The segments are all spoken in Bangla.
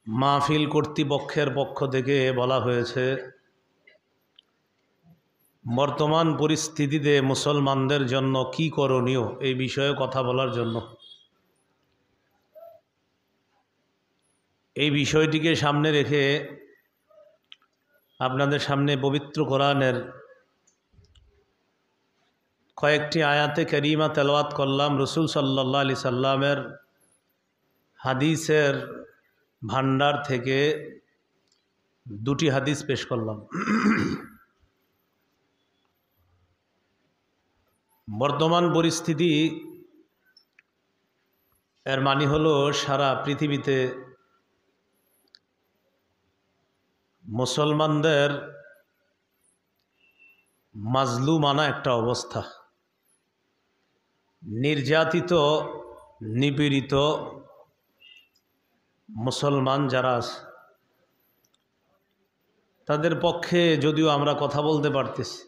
মাহফিল কর্তৃপক্ষের পক্ষ থেকে বলা হয়েছে বর্তমান পরিস্থিতিতে মুসলমানদের জন্য কি করণীয় এই বিষয়ে কথা বলার জন্য। এই বিষয়টিকে সামনে রেখে আপনাদের সামনে পবিত্র কোরআনের কয়েকটি আয়াতে কারিমা তেলাওয়াত করলাম। রসুল সাল্লাল্লাহু আলাইহি সাল্লামের হাদিসের ভান্ডার থেকে দুটি হাদিস পেশ করলাম। বর্তমান পরিস্থিতি এর মানে হলো সারা পৃথিবীতে মুসলমানদের মাজলুমানা একটা অবস্থা, নির্যাতিত নিপীড়িত মুসলমান যারা আছে তাদের পক্ষে যদিও আমরা কথা বলতে পারতেছি,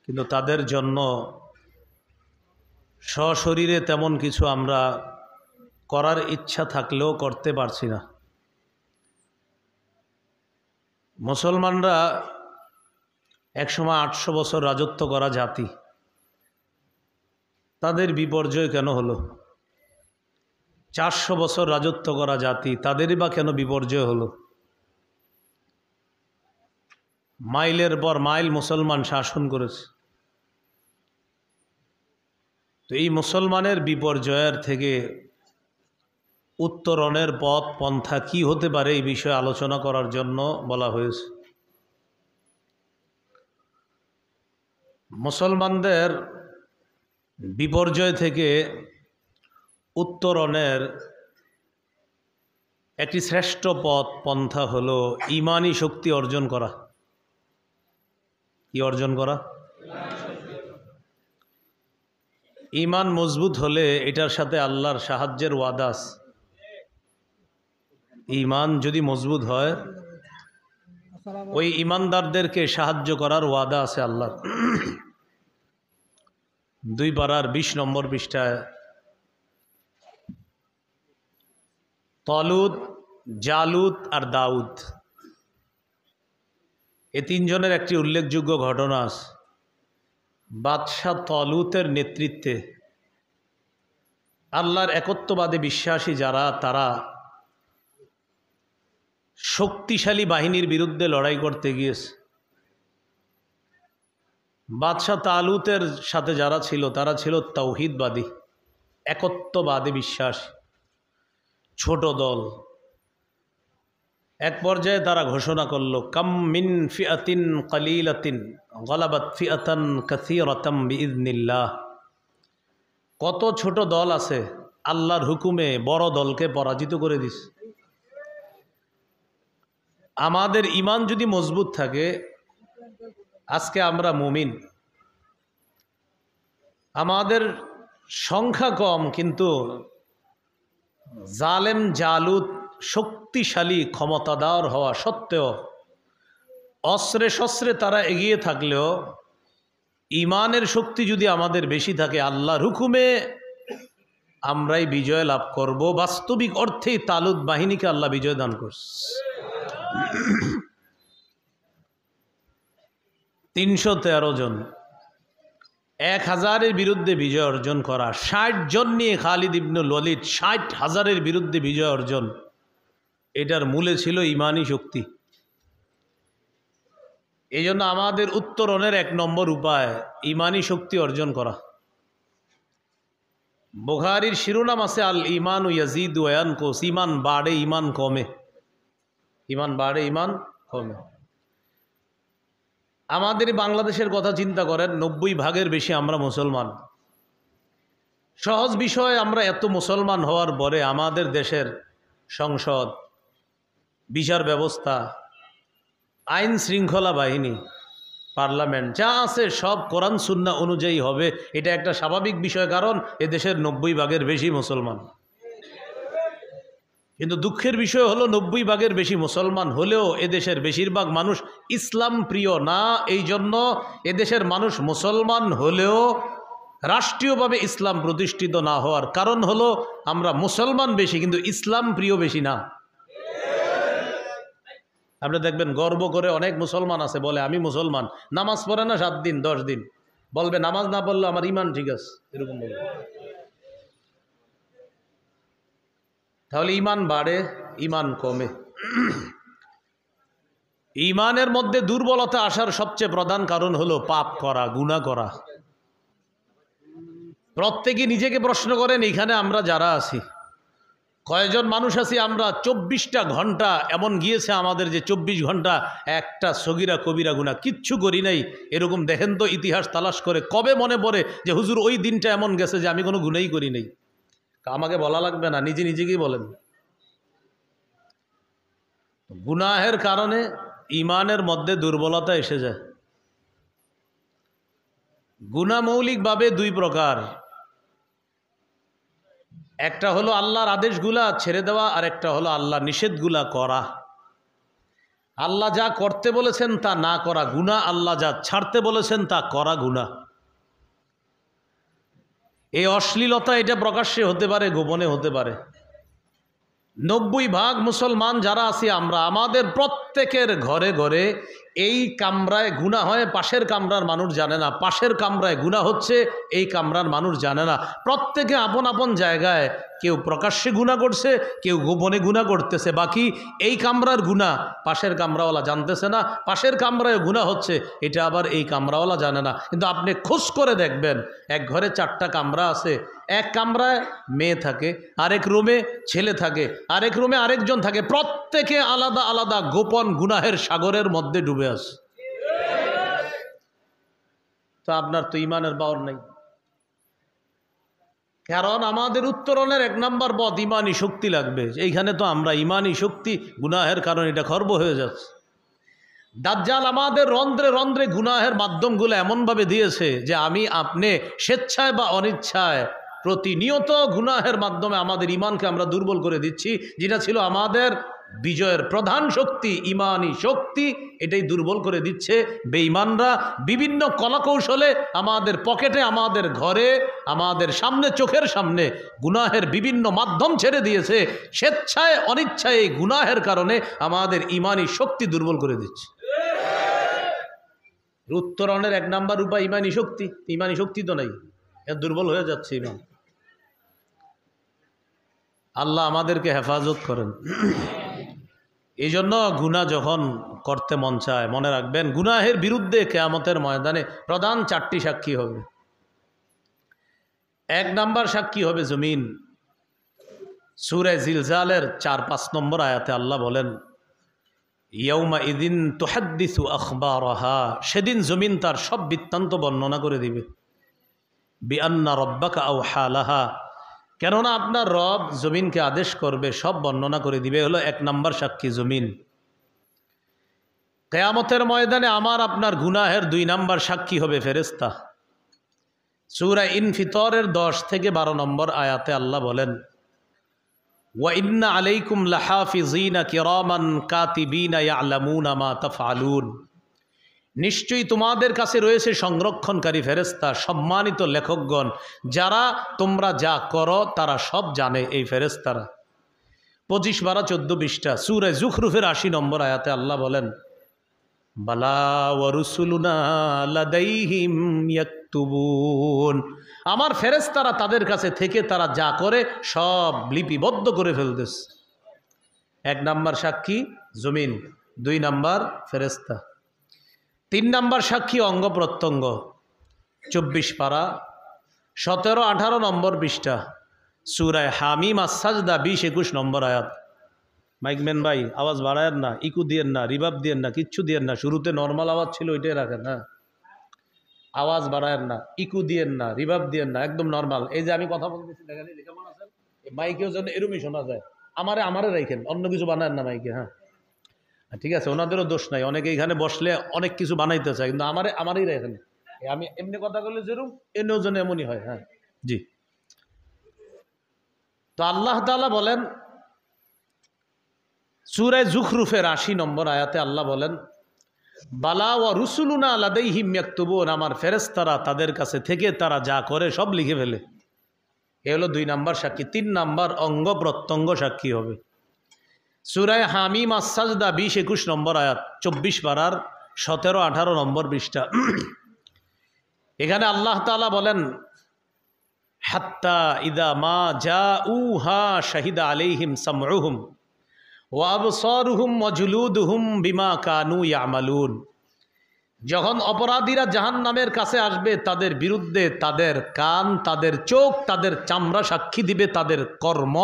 কিন্তু তাদের জন্য সশরীরে তেমন কিছু আমরা করার ইচ্ছা থাকলেও করতে পারছি না। মুসলমানরা একসময় 800 বছর রাজত্ব করা জাতি, তাদের বিপর্যয় কেন হলো? 400 বছর রাজত্ব করা জাতি, তাদেরই বা কেন বিপর্যয় হলো? মাইলের পর মাইল মুসলমান শাসন করেছে। তো এই মুসলমানের বিপর্যয়ের থেকে উত্তরণের পথ পন্থা কি হতে পারে এই বিষয়ে আলোচনা করার জন্য বলা হয়েছে। মুসলমানদের বিপর্যয় থেকে উত্তরণের একটি শ্রেষ্ঠ পথ পন্থা হলো ঈমানি শক্তি অর্জন করা। কি অর্জন করা? ঈমান মজবুত হলে এটার সাথে আল্লাহর সাহায্যের ওয়াদা আছে। ঈমান যদি মজবুত হয় ওই ঈমানদারদেরকে সাহায্য করার ওয়াদা আছে আল্লাহর। 2 পারার 20 নম্বর পৃষ্ঠায় তলুত, জালুত আর দাউদ, এই 3 জনের একটি উল্লেখযোগ্য ঘটনা আছে। বাদশাহ তলুতের নেতৃত্বে আল্লাহর একত্ববাদে বিশ্বাসী যারা, তারা শক্তিশালী বাহিনীর বিরুদ্ধে লড়াই করতে গিয়েছে। বাদশাহ তালুতের সাথে যারা ছিল তারা ছিল তাওহীদবাদী, একত্ববাদে বিশ্বাসী, ছোট দল। এক পর্যায়ে তারা ঘোষণা করল, কাম মিন ফিআতিন কালিলাতিন গালাবাত ফিআতান কাসীরাতাম বিইذনিল্লাহ। কত ছোট দল আছে, আল্লাহর হুকুমে বড় দলকে পরাজিত করে দিছে। আমাদের ঈমান যদি মজবুত থাকে, আজকে আমরা মুমিন, আমাদের সংখ্যা কম, কিন্তু জালেম জালুত শক্তিশালী ক্ষমতাধর হওয়া সত্ত্বেও অস্ত্রে শস্ত্রে তারা এগিয়ে থাকলেও ঈমানের শক্তি যদি আমাদের বেশি থাকে, আল্লাহর হুকুমে আমরাই বিজয় লাভ করব। বাস্তবিক অর্থেই তালুত বাহিনীকে আল্লাহ বিজয় দান করছে। 313 জন, 1000-এর বিরুদ্ধে বিজয় অর্জন করা, 60 জন নিয়ে খালিদ ইবনুল ওয়ালিদ 60,000-এর বিরুদ্ধে বিজয় অর্জন, এটার মূলে ছিল ঈমানি শক্তি। এই জন্য আমাদের উত্তরণের 1 নম্বর উপায় ঈমানি শক্তি অর্জন করা। বুখারীর শিরোনাম আছে আল ঈমানু ইয়াজিদু ওয়া ইয়ানকুস, ঈমান বাড়ে ঈমান কমে, ঈমান বাড়ে ঈমান কমে। আমাদের বাংলাদেশের কথা চিন্তা করেন, 90 ভাগের বেশি আমরা মুসলমান। সহজ বিষয়, আমরা এত মুসলমান হওয়ার পরে আমাদের দেশের সংসদ, বিচার ব্যবস্থা, আইন শৃঙ্খলা বাহিনী, পার্লামেন্ট যা আছে সব কোরআন সুন্নাহ অনুযায়ী হবে, এটা একটা স্বাভাবিক বিষয়, কারণ এদেশের 90 ভাগের বেশি মুসলমান। কিন্তু দুঃখের বিষয় হলো 90 ভাগের বেশি মুসলমান হলেও এদেশের বেশিরভাগ মানুষ ইসলাম প্রিয় না। এই জন্য এদেশের মানুষ মুসলমান হলেও রাষ্ট্রীয়ভাবে ইসলাম প্রতিষ্ঠিত না হওয়ার কারণ হলো আমরা মুসলমান বেশি কিন্তু ইসলাম প্রিয় বেশি না। আপনি দেখবেন গর্ব করে অনেক মুসলমান আছে, বলে আমি মুসলমান, নামাজ পড়ে না 7 দিন 10 দিন, বলবে নামাজ না পড়লে আমার ইমান ঠিক আছে, এরকম বলবে। তাহলে ইমান বাড়ে, ইমান কমে। ইমানের মধ্যে দুর্বলতা আসার সবচেয়ে প্রধান কারণ হলো পাপ করা, গুনাহ করা। প্রত্যেকে নিজেকে প্রশ্ন করেন, এখানে আমরা যারা আছি কয়জন মানুষ আছি আমরা 24টা ঘন্টা এমন গিয়েছে আমাদের যে 24 ঘন্টা একটা সগীরা কবিরা গুনাহ কিচ্ছু করি নাই, এরকম দেখেন তো ইতিহাস তালাশ করে কবে মনে পড়ে যে হুজুর ওই দিনটা এমন গেছে যে আমি কোনো গুনাহই করি নাই। আমাকে বলা লাগবে না, নিজে নিজেকেই বলেন। গুনাহের কারণে ইমানের মধ্যে দুর্বলতা এসে যায়। গুনাহ মৌলিকভাবে 2 প্রকার, একটা হলো আল্লাহর আদেশগুলা ছেড়ে দেওয়া, আর একটা হলো আল্লাহর নিষেধগুলা করা। আল্লাহ যা করতে বলেছেন তা না করা গুনাহ, আল্লাহ যা ছাড়তে বলেছেন তা করা গুনাহ। এই অশ্লীলতা এটা প্রকাশ্যে হতে পারে, গোপনে হতে পারে। 90% মুসলমান যারা আছি আমরা, আমাদের প্রত্যেকের ঘরে ঘরে এই কামরায় গুনাহ হয়, পাশের কামরার মানুষ জানে না, পাশের কামরায় গুনাহ হচ্ছে, এই কামরার মানুষ জানে না। প্রত্যেকে আপন আপন জায়গায়, কেউ প্রকাশ্যে গুনাহ করছে, কেউ গোপনে গুনাহ করতেছে। বাকি এই কামরার গুনাহ পাশের কামরাওয়ালা জানতেছে না, পাশের কামরায় গুনাহ হচ্ছে এটা আবার এই কামরাওয়ালা জানে না। কিন্তু আপনি খোঁজ করে দেখবেন, এক ঘরে 4টা কামরা আছে, এক কামরায় মেয়ে থাকে, আরেক রুমে ছেলে থাকে, আরেক রুমে আরেকজন থাকে, প্রত্যেকে আলাদা আলাদা গোপন গুনাহের সাগরের মধ্যে ডুবে আছে। তো আপনার তো ইমানের পাওয়ার নেই, কারণ আমাদের উত্তরণের 1 নম্বর পথ ইমানি শক্তি লাগবে। এইখানে তো আমরা ইমানি শক্তি গুনাহের কারণে এটা খর্ব হয়ে যাচ্ছে। দাজ্জাল আমাদের রন্ধ্রে রন্ধ্রে গুনাহের মাধ্যমগুলো এমনভাবে দিয়েছে যে আমি আপনি স্বেচ্ছায় বা অনিচ্ছায় প্রতিনিয়ত গুনাহের মাধ্যমে আমাদের ইমানকে আমরা দুর্বল করে দিচ্ছি। যেটা ছিল আমাদের বিজয়ের প্রধান শক্তি, ইমানি শক্তি, এটাই দুর্বল করে দিচ্ছে বেঈমানরা। বিভিন্ন কলাকৌশলে আমাদের পকেটে, আমাদের ঘরে, আমাদের সামনে, চোখের সামনে গুনাহের বিভিন্ন মাধ্যম ছেড়ে দিয়েছে। স্বেচ্ছায় অনিচ্ছায় এই গুনাহের কারণে আমাদের ইমানি শক্তি দুর্বল করে দিচ্ছে। উত্তরণের 1 নম্বর উপায় ইমানি শক্তি। ইমানি শক্তি তো নাই, দুর্বল হয়ে যাচ্ছে ইমান। আল্লাহ আমাদেরকে হেফাজত করেন। এই জন্য গুনাহ যখন করতে মন চায়, মনে রাখবেন গুনাহের বিরুদ্ধে কিয়ামতের ময়দানে প্রধান 4টি সাক্ষী হবে। 1 নম্বর সাক্ষী হবে জমিন। সূরা জিলজালের 4-5 নম্বর আয়াতে আল্লাহ বলেন, ইয়াউমা ইদিন তুহাদ্দিসু আখবারাহা, সেদিন জমিন তার সব বৃত্তান্ত বর্ণনা করে দিবে। বিআন্না রব্বাকা আওহা লাহা, কেননা আপনার রব জমিনকে আদেশ করবে, সব বর্ণনা করে দিবে। হলো 1 নম্বর সাক্ষী জমিন। কিয়ামতের ময়দানে আমার আপনার গুনাহের 2 নম্বর সাক্ষী হবে ফেরেশতা। সূরা ইনফিতরের 10 থেকে 12 নম্বর আয়াতে আল্লাহ বলেন, ওয়া ইন্না আলাইকুম লাহাফিজিনা কিরামান কাতিবিনা ইয়ালামুনা মা তাফআলুন, নিশ্চয়ই তোমাদের কাছে রয়েছে সংরক্ষণকারী ফেরেশতা, সম্মানিত লেখকগণ, যারা তোমরা যা করো তারা সব জানে। এই ফেরেশতারা 25, 12, 14, 20টা সূরা যুখরুফের 80 নম্বর আয়াতে আল্লাহ বলেন, বালা ওয়া রুসুলুনা লাদাইহিম ইয়াকতুবুন, আমার ফেরেশতারা তাদের কাছে থেকে তারা যা করে সব লিপিবদ্ধ করে ফেলতেছে। 1 নম্বর সাক্ষী জমিন, 2 নম্বর ফেরেশতা, 3 নম্বর সাক্ষী অঙ্গ প্রত্যঙ্গ। 24 পারা 17, 18 নম্বর পৃষ্ঠা সূরা হামিম আস-সাজদা 20, 21 নম্বর আয়াত। মাইকম্যান ভাই আওয়াজ বাড়ায়েন না, ইকু দিয়েন না, রিভাব দিয়েন না, কিচ্ছু দিয়েন না। শুরুতে নর্মাল আওয়াজ ছিল, ওইটাই রাখেন। হ্যাঁ, আওয়াজ বাড়ায়েন না, ইকু দিয়েন না, রিভাব দিয়েন না, একদম নর্মাল। এই যে আমি কথা বলতেছি দেখেন, কেমন আছেন, এই মাইকেও যেন এরমই শোনা যায়। আমারে রাখেন, অন্য কিছু বানায়েন না মাইকে। হ্যাঁ ঠিক আছে, ওনাদেরও দোষ নাই, অনেকে এখানে বসলে অনেক কিছু বানাইতে চায়, কিন্তু আমারই রাখেন। আমি এমনি কথা বললে যেরকম এনেও যেন এমনই হয়। হ্যাঁ জি। তো আল্লাহ তাআলা বলেন সূরা যুখরুফের 80 নম্বর আয়াতে আল্লাহ বলেন, বালা ওয়া রুসুলুনা লাদাইহিম ইয়াকতুবুন, আমার ফেরেশতারা তাদের কাছে থেকে তারা যা করে সব লিখে ফেলে। এ হলো 2 নম্বর সাক্ষী। 3 নম্বর অঙ্গ প্রত্যঙ্গ সাক্ষী হবে। সূরা হামিম আস-সাজদা 20-21 নম্বর আয়াত, 24 পারার 17-18 নম্বর পৃষ্ঠা। এখানে আল্লাহ তাআলা বলেন, হাত্তা ইদা মা জাউহা শাহিদা আলাইহিম সামউহুম ওয়া আবসারুহুম ওয়া জুলুদুহুম বিমা কানু ইয়ামালুন। যখন অপরাধীরা জাহান্নামের কাছে আসবে, তাদের বিরুদ্ধে তাদের কান, তাদের চোখ, তাদের চামড়া সাক্ষী দিবে তাদের কর্ম,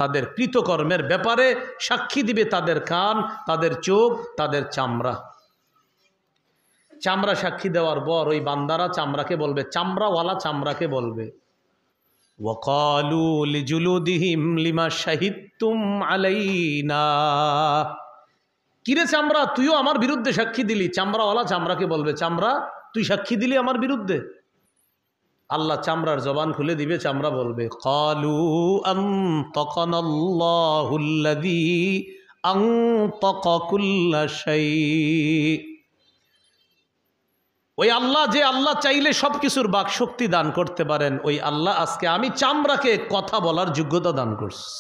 তাদের কৃতকর্মের ব্যাপারে সাক্ষী দিবে তাদের কান, তাদের চোখ, তাদের চামড়া। চামড়া সাক্ষী দেওয়ার পর ওই বান্দারা চামড়াকে বলবে, চামড়াওয়ালা চামড়াকে বলবে, ওয়াকালু লিজুলুদিহিম লিমা শাহিদতুম আলাইনা। কিরে চামড়া, তুইও আমার বিরুদ্ধে সাক্ষী দিলি। চামড়াওয়ালা চামড়াকে বলবে, চামড়া তুই সাক্ষী দিলি আমার বিরুদ্ধে? আল্লাহ চামড়ার জবান খুলে দিবে, চামড়া বলবে, ক্বালু আনতাকানাল্লাহুল্লাযী আনতাকা কুল্লা শাই। ওই আল্লাহ, যে আল্লাহ চাইলে সব কিছুর বাকশক্তি দান করতে পারেন, ওই আল্লাহ আজকে আমি চামড়াকে কথা বলার যোগ্যতা দান করছি।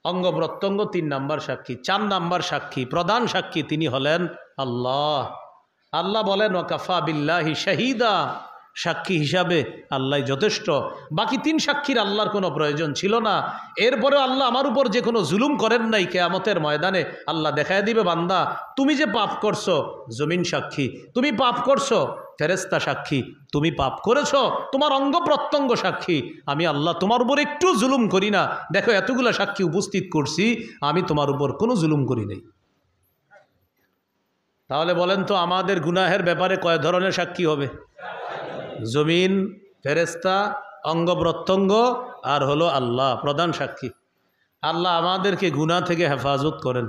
অঙ্গ প্রত্যঙ্গ 3 নাম্বার সাক্ষী। 4 নাম্বার সাক্ষী, প্রধান সাক্ষী, তিনি হলেন আল্লাহ। আল্লাহ বলেন, ওয়াকাফা বিল্লাহি শাহিদা, সাক্ষী হিসাবে আল্লাহ যথেষ্ট। বাকি 3 সাক্ষীর আল্লাহর কোনো প্রয়োজন ছিল না। এরপরে আল্লাহ আমার উপর যে কোনো জুলুম করেন নাই, কিয়ামতের ময়দানে আল্লাহ দেখায় দিবে, বান্দা তুমি যে পাপ করছো, জমিন সাক্ষী। তুমি পাপ করছো, ফেরেশতা সাক্ষী। তুমি পাপ করেছো, তোমার অঙ্গ প্রত্যঙ্গ সাক্ষী। আমি আল্লাহ তোমার উপর একটু জুলুম করি না। দেখো এতগুলো সাক্ষী উপস্থিত করছি, আমি তোমার উপর কোনো জুলুম করি নাই। তাহলে বলেন তো, আমাদের গুনাহের ব্যাপারে কয় ধরনের সাক্ষী হবে? জমিন, ফেরেশতা, অঙ্গ প্রত্যঙ্গ, আর হলো আল্লাহ প্রধান সাক্ষী। আল্লাহ আমাদেরকে গুনাহ থেকে হেফাজত করেন।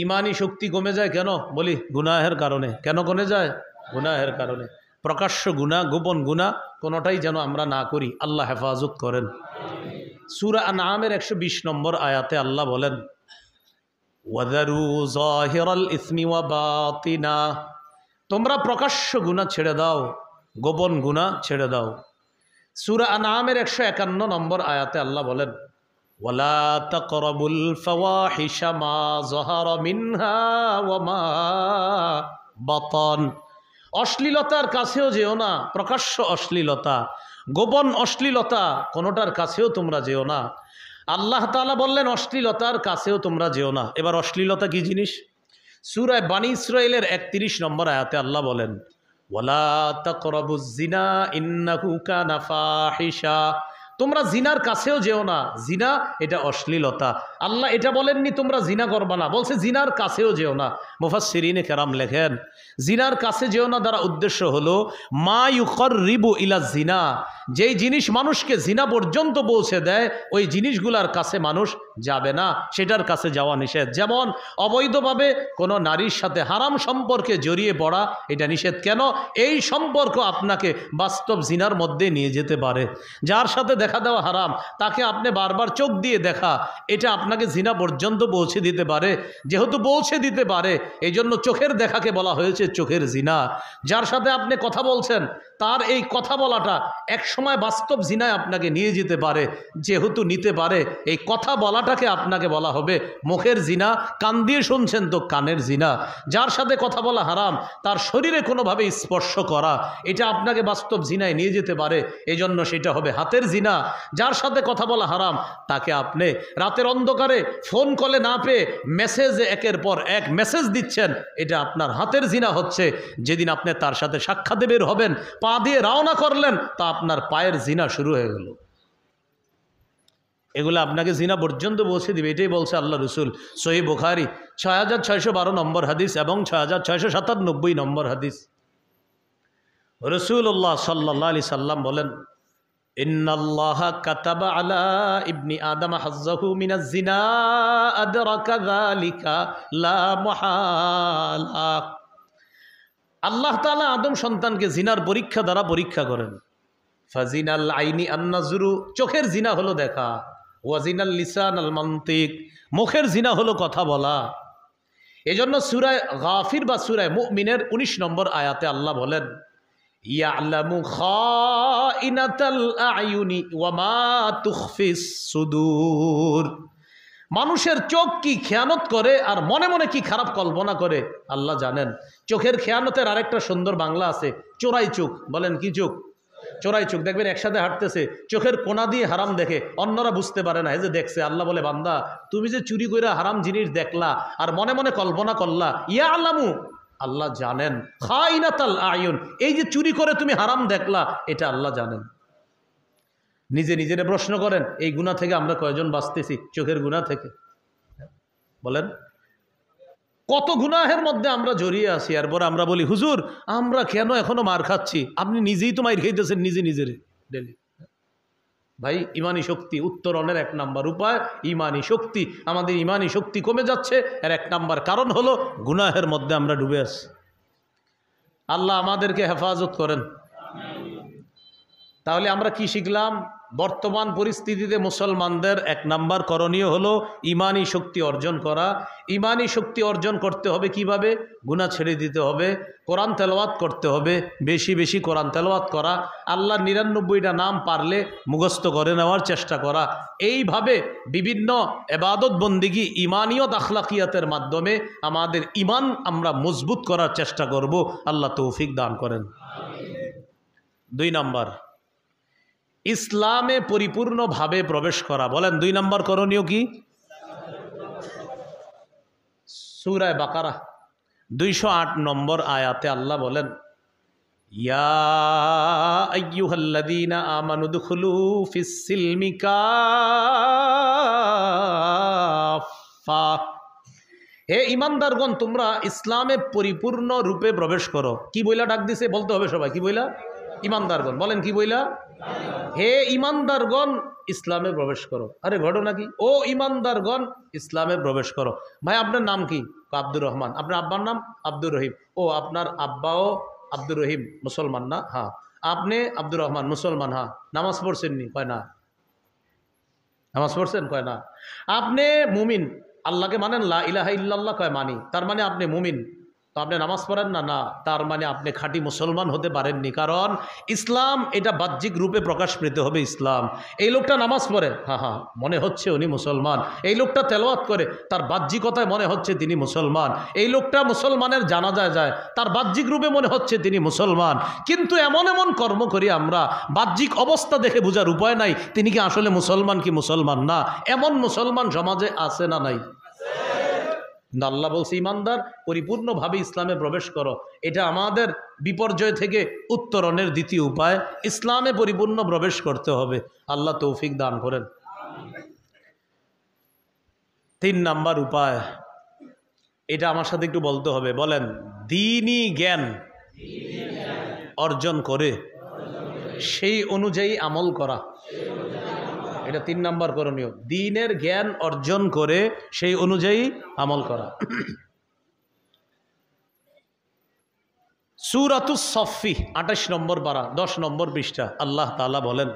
ইমানি শক্তি কমে যায় কেন? বলি গুনাহের কারণে। কেন কমে যায়? গুনাহের কারণে। প্রকাশ্য গুনাহ, গোপন গুনাহ কোনোটাই যেন আমরা না করি, আল্লাহ হেফাজত করেন। সূরা আনআমের 120 নম্বর আয়াতে আল্লাহ বলেন, ওয়াযারু যাহিরাল ইসমি ওয়া বাতিনা। তোমরা প্রকাশ্য গুনাহ ছেড়ে দাও, গোপন গুনাহ ছেড়ে দাও। সূরা আনআমের 151 নম্বর আয়াতে আল্লাহ বলেন, ওয়ালা তাকরাবুল ফাওয়াহিশা মা যাহারা মিনহা ওয়া মা বাতান। অশ্লীলতার কাছেও যেও না, প্রকাশ্য অশ্লীলতা, গোপন অশ্লীলতা, কোনোটার কাছেও তোমরা যেও না। আল্লাহ তাআলা বললেন অশ্লীলতার কাছেও তোমরা যেও না। এবার অশ্লীলতা কি জিনিস? সূরা বনী ইসরাঈলের 31 নম্বর আয়াতে আল্লাহ বলেন, ওয়ালা তাকরাবুজ জিনা ইন্নাহু কানা ফাহিশা। তোমরা জিনার কাছেও যেও না। জিনা এটা অশ্লীলতা। আল্লাহ এটা বলেননি তোমরা জিনা করবা না, বলছে জিনার কাছেও যেও না। মুফাসসিরিনে কেরাম লেখেন, জিনার কাছে যেও না দ্বারা উদ্দেশ্য হলো মা ইউকাররিবু ইলা জিনা। যেই জিনিস মানুষকে জিনা পর্যন্ত পৌঁছে দেয়, ওই জিনিসগুলার কাছে মানুষ যাবে না, সেটার কাছে যাওয়া নিষেধ। যেমন অবৈধভাবে কোনো নারীর সাথে হারাম সম্পর্কে জড়িয়ে পড়া, এটা নিষেধ। কেন? এই সম্পর্ক আপনাকে বাস্তব জিনার মধ্যে নিয়ে যেতে পারে। যার সাথে দেখা দেওয়া হারাম, তাকে আপনি বারবার চোখ দিয়ে দেখা, এটা আপনাকে জিনা পর্যন্ত পৌঁছে দিতে পারে। যেহেতু পৌঁছে দিতে পারে, এই জন্য চোখের দেখাকে বলা হয়েছে চোখের জিনা। যার সাথে আপনি কথা বলছেন, তার এই কথা বলাটা এক সময় বাস্তব জিনায় আপনাকে নিয়ে যেতে পারে। যেহেতু নিতে পারে, এই কথা বলাটাকে আপনাকে বলা হবে মুখের জিনা। কান দিয়ে শুনছেন তো কানের জিনা। যার সাথে কথা বলা হারাম, তার শরীরে কোনোভাবে স্পর্শ করা, এটা আপনাকে বাস্তব জিনায় নিয়ে যেতে পারে। এই জন্য সেটা হবে হাতের জিনা। যার সাথে কথা বলা হারাম, তাকে আপনি রাতের অন্ধকারে ফোন কলে না পেয়ে মেসেজে একের পর এক মেসেজ দিচ্ছেন, এটা আপনার হাতের জিনা হচ্ছে। যেদিন আপনি তার সাথে সাক্ষাতে বের হবেন, পা দিয়ে রওনা করলেন, তা আপনার পায়ের জিনা শুরু হয়ে গেল। এগুলো আপনাকে জিনা পর্যন্ত পৌঁছে দিবে। এটাই বলছে আল্লাহ রসুল। সহিহ বুখারী 6612 নম্বর হাদিস এবং 6697 নম্বর হাদিস। রাসূলুল্লাহ সাল্লাল্লাহু আলাইহি সাল্লাম বলেন, ইন্নাল্লাহা কাতাবা আলা ইবনি আদম হাজ্জাহু মিনাজ জিনা আদরাকা যালিকা লা মুহালা। আল্লাহ তাআলা আদম সন্তানকে জিনার পরীক্ষা দ্বারা পরীক্ষা করেন। ফাজিনাল আইনি আন-নাজরু, চোখের জিনা হলো দেখা। ওয়াজিনাল লিসান আল মান্তিক, মুখের জিনা হলো কথা বলা। এজন্য সূরা গাফির বা সূরা মুমিনের 19 নম্বর আয়াতে আল্লাহ বলেন, ইয়ালামু খাইনাতাল আয়ুনি ওয়া মা তুখফিস সুদূর। মানুষের চোখ কি খেয়ানত করে আর মনে মনে কি খারাপ কল্পনা করে আল্লাহ জানেন। চোখের খেয়ানতের আরেকটা সুন্দর বাংলা আছে, চোরাই চোখ। বলেন কি চোখ? চোরাই চোখ। দেখবেন একসাথে হাঁটতেছে, চোখের কোনা দিয়ে হারাম দেখে, অন্যরা বুঝতে পারে না এই যে দেখছে। আল্লাহ বলে, বান্দা তুমি যে চুরি করে হারাম জিনিস দেখলা আর মনে মনে কল্পনা করলা, ইয়া আল্লামু, আল্লাহ জানেন, খাইনাতাল আয়ুন, এই যে চুরি করে তুমি হারাম দেখলা এটা আল্লাহ জানেন। নিজে নিজের প্রশ্ন করেন, এই গুনাহ থেকে আমরা কয়জন বাঁচতেছি? চোখের গুনাহ থেকে বলেন কত গুনাহের মধ্যে আমরা জড়িয়ে আছি। এরপর আমরা বলি, হুজুর আমরা কেন এখনো মার খাচ্ছি? আপনি নিজেই তো মার খাইতেছেন নিজে নিজের ডেলি। ভাই ইমানি শক্তি উত্তরণের এক নাম্বার উপায় ইমানি শক্তি। আমাদের ইমানি শক্তি কমে যাচ্ছে, এর এক নাম্বার কারণ হলো গুনাহের মধ্যে আমরা ডুবে আছি। আল্লাহ আমাদেরকে হেফাজত করেন। তাহলে আমরা কি শিখলাম? বর্তমান পরিস্থিতিতে মুসলমানদের এক নাম্বার করণীয় হলো ইমানি শক্তি অর্জন করা। ইমানি শক্তি অর্জন করতে হবে কিভাবে? গুনাহ ছেড়ে দিতে হবে, কোরআন তেলাওয়াত করতে হবে, বেশি বেশি কোরআন তেলাওয়াত করা, আল্লাহর ৯৯টা নাম পারলে মুখস্থ করে নেওয়ার চেষ্টা করা। এইভাবে বিভিন্ন ইবাদত বন্দিগি ইমানিয়ত আখলাকিয়াতের মাধ্যমে আমাদের ইমান আমরা মজবুত করার চেষ্টা করব। আল্লাহ তৌফিক দান করেন। ২ নাম্বার, ইসলামে পরিপূর্ণভাবে প্রবেশ করা। বলেন ২ নম্বর করণীয় কি? সূরা বাকারা ২০৮ নম্বর আয়াতে আল্লাহ বলেন, ইয়া আইয়ুহাল্লাযীনা আমানু দুখুলু ফিস সিলমি কাফা। হে ঈমানদারগণ, তোমরা ইসলামে পরিপূর্ণ রূপে প্রবেশ করো। কি বইলা ডাক দিছে? বলতে হবে সবাই, কি বইলা? ঈমানদারগণ। বলেন কি বইলা? হে ঈমানদারগণ ইসলামে প্রবেশ করো। আরে ঘটনা কি? ও ঈমানদারগণ ইসলামে প্রবেশ করো। ভাই আপনার নাম কি? আব্দুর রহমান। আপনার আব্বার নাম? আব্দুর রহিম। ও আপনার আব্বাও আব্দুর রহিম, মুসলমান না? হ্যাঁ। আপনি আব্দুর রহমান, মুসলমান। হ্যাঁ। নামাজ পড়ছেন নি? কয় না। নামাজ পড়ছেন? কয় না। আপনি মুমিন, আল্লাহকে মানেন? লা ইলাহা ইল্লাল্লাহ কয় মানি। তার মানে আপনি মুমিন। তো আপনি নামাজ পড়েন না? না। তার মানে আপনি খাঁটি মুসলমান হতে পারেননি। কারণ ইসলাম এটা বাহ্যিক রূপে প্রকাশ পেতে হবে। ইসলাম, এই লোকটা নামাজ পড়ে, হ্যাঁ হ্যাঁ মনে হচ্ছে উনি মুসলমান। এই লোকটা তেলাওয়াত করে, তার বাহ্যিকতায় মনে হচ্ছে তিনি মুসলমান। এই লোকটা মুসলমানের জানাজায় যায়, তার বাহ্যিক রূপে মনে হচ্ছে তিনি মুসলমান। কিন্তু এমন এমন কর্ম করি আমরা, বাহ্যিক অবস্থা দেখে বোঝার উপায় নাই তিনি কি আসলে মুসলমান কি মুসলমান না। এমন মুসলমান সমাজে আছে না নাই? আল্লাহ বলছে ঈমানদার পরিপূর্ণভাবে ইসলামে প্রবেশ করো। এটা আমাদের বিপর্যয় থেকে উত্তরণের দ্বিতীয় উপায়। ইসলামে পরিপূর্ণ প্রবেশ করতে হবে। আল্লাহ তৌফিক দান করেন। ৩ নাম্বার উপায়, এটা আমার সাথে একটু বলতে হবে। বলেন দ্বীনি জ্ঞান অর্জন করে সেই অনুযায়ী আমল করা। এটা ৩ নাম্বার করণীয়। দ্বীনের জ্ঞান অর্জন করে সেই অনুযায়ী আমল করা। সূরাতুস সফফি ২৮ নম্বর পারা ১০ নম্বর পৃষ্ঠা আল্লাহ তাআলা বলেন,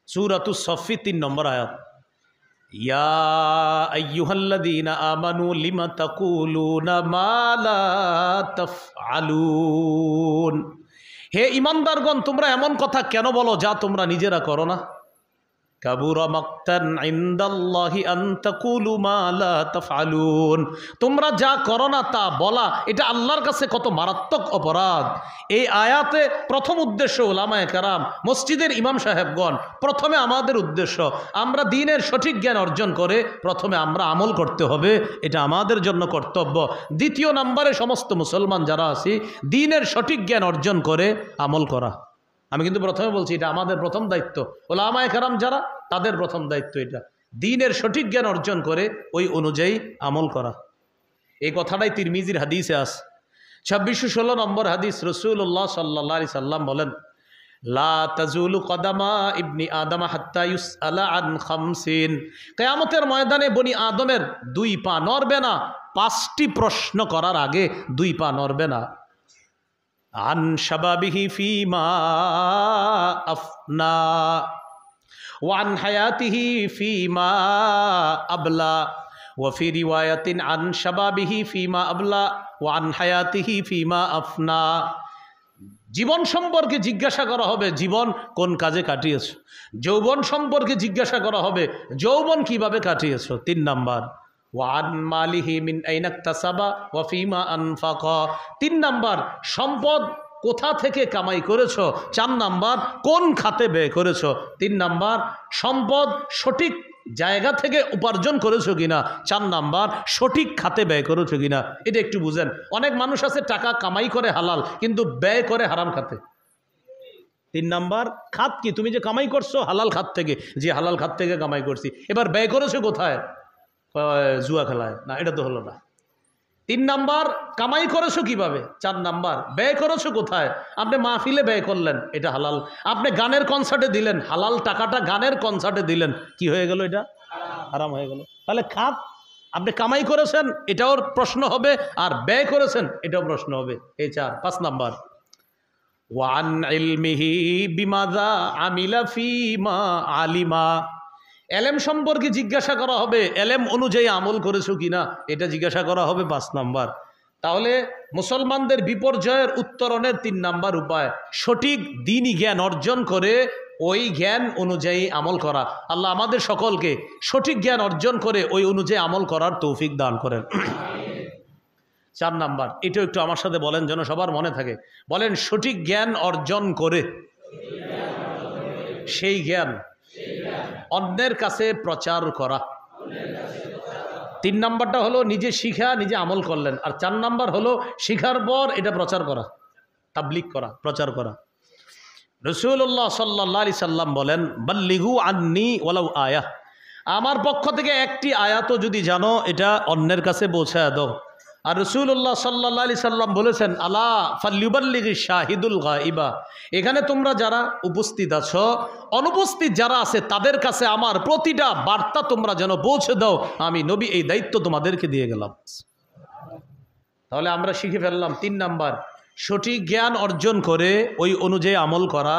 সূরাতুস সফফি ৩ নম্বর আয়াত, ইয়া আইয়ুহাল্লাযীনা আমানু লিমা তাকুলুনা মা লা তাফআলুন। হে ঈমানদারগণ, তোমরা এমন কথা কেন বলো যা তোমরা নিজেরা করো না। কাবুরা মাকতান ইনদাল্লাহি আন তাকুলু মা লা তাফআলুন। তোমরা যা করো না তা বলা, এটা আল্লাহর কাছে কত মারাত্মক অপরাধ। এই আয়াতে প্রথম উদ্দেশ্য উলামায়ে কেরাম, মসজিদের ইমাম সাহেবগণ, প্রথমে আমাদের উদ্দেশ্য আমরা দ্বীনের সঠিক জ্ঞান অর্জন করে প্রথমে আমরা আমল করতে হবে, এটা আমাদের জন্য কর্তব্য। দ্বিতীয় নম্বরে সমস্ত মুসলমান যারা আছি দ্বীনের সঠিক জ্ঞান অর্জন করে আমল করা। আমি কিন্তু প্রথমে বলছি এটা আমাদের প্রথম দায়িত্ব। উলামায়ে কেরাম যারা, তাদের প্রথম দায়িত্ব এটা, দ্বীনের সঠিক জ্ঞান অর্জন করে ওই অনুযায়ী আমল করা। এই কথাটাই তিরমিজির হাদিসে আছে। ২৬১৬ নম্বর হাদিস, রাসূলুল্লাহ সাল্লাল্লাহু আলাইহি সাল্লাম বলেন, লা তাজুলু কদামা ইবনি আদম হাত্তা ইউসআলা আন খামসিন। কিয়ামতের ময়দানে বনি আদমের 2 পা নড়বে না 5টি প্রশ্ন করার আগে 2 পা নড়বে না। আন শাবাবিহি ফিমা আফনা ওয়ান হায়াতিহি ফিমা আবলা ওয়াফি রিওয়ায়াতিন আন শাবাবিহি ফিমা আবলা ওয়ান হায়াতিহি ফিমা আফনা। জীবন সম্পর্কে জিজ্ঞাসা করা হবে, জীবন কোন কাজে কাটিয়েছ। যৌবন সম্পর্কে জিজ্ঞাসা করা হবে, যৌবন কিভাবে কাটিয়েছ। 3 নাম্বার ওয়ান মালিহি মিন আইনা ইকতাসাবা ওয়া ফিমা আনফাকা। 3 নাম্বার সম্পদ কোথা থেকে কামাই করেছ। 4 নাম্বার কোন খাতে ব্যয় করেছ। 3 নাম্বার সম্পদ সঠিক জায়গা থেকে উপার্জন করেছো কিনা। 4 নাম্বার সঠিক খাতে ব্যয় করেছো কিনা। এটা একটু বুঝেন। অনেক মানুষ আছে টাকা কামাই করে হালাল, কিন্তু ব্যয় করে হারাম খাতে। 3 নাম্বার খাত কি? তুমি যে কামাই করছো হালাল খাত থেকে, যে হালাল খাত থেকে কামাই করছি, এবার ব্যয় করেছো কোথায়? জুয়া খেলায়। না, এটা তো হলো না। 3 নাম্বার কামাই করেছো কিভাবে। 4 নাম্বার ব্যয় করেছো কোথায়। আপনি মাহফিলে ব্যয় করলেন, এটা হালাল। আপনি গানের কনসার্টে দিলেন, হালাল টাকাটা গানের কনসার্টে দিলেন, কি হয়ে গেল? এটা হারাম হয়ে গেল। তাহলে খাত আপনি কামাই করেছেন, এটাও প্রশ্ন হবে, আর ব্যয় করেছেন, এটাও প্রশ্ন হবে। এই 4। 5 নাম্বার ওয়ান ইলমিহি বিমাযা আমিলা ফিমা আলিমা। এলেম সম্পর্কে জিজ্ঞাসা করা হবে, এলেম অনুযায়ী আমল করেছো কিনা, এটা জিজ্ঞাসা করা হবে। 5 নাম্বার। তাহলে মুসলমানদের বিপর্যয়ের উত্তরণের 3 নাম্বার উপায় সঠিক দ্বীনি জ্ঞান অর্জন করে ওই জ্ঞান অনুযায়ী আমল করা। আল্লাহ আমাদের সকলকে সঠিক জ্ঞান অর্জন করে ওই অনুযায়ী আমল করার তৌফিক দান করেন। 4 নাম্বার, এটাও একটু আমার সাথে বলেন যেন সবার মনে থাকে। বলেন, সঠিক জ্ঞান অর্জন করে সেই জ্ঞান অন্যের কাছে প্রচার করা। 3 নাম্বারটা হলো নিজে শিখা, নিজে আমল করলেন। আর 4 নাম্বার হলো শিখার পর এটা প্রচার করা, তাবলীগ করা, প্রচার করা। রাসূলুল্লাহ সাল্লাল্লাহু আলাইহি সাল্লাম বলেন, বাল্লিগু আন্নি ওয়ালাউ আয়া। আমার পক্ষ থেকে একটি আয়াতও যদি জানো, এটা অন্যের কাছে পৌঁছায় দাও। আর রাসূলুল্লাহ সাল্লাল্লাহু আলাইহি সাল্লাম বলেছেন, আলা ফাল্যুবাল্লিগি শাহিদুল গায়বা। এখানে তোমরা যারা উপস্থিত আছো, অনুপস্থিত যারা আছে তাদের কাছে আমার প্রতিটা বার্তা তোমরা যেন পৌঁছে দাও। আমি নবী এই দায়িত্ব তোমাদেরকে দিয়ে গেলাম। তাহলে আমরা শিখে ফেললাম 3 নাম্বার সঠিক জ্ঞান অর্জন করে ওই অনুযায়ী আমল করা।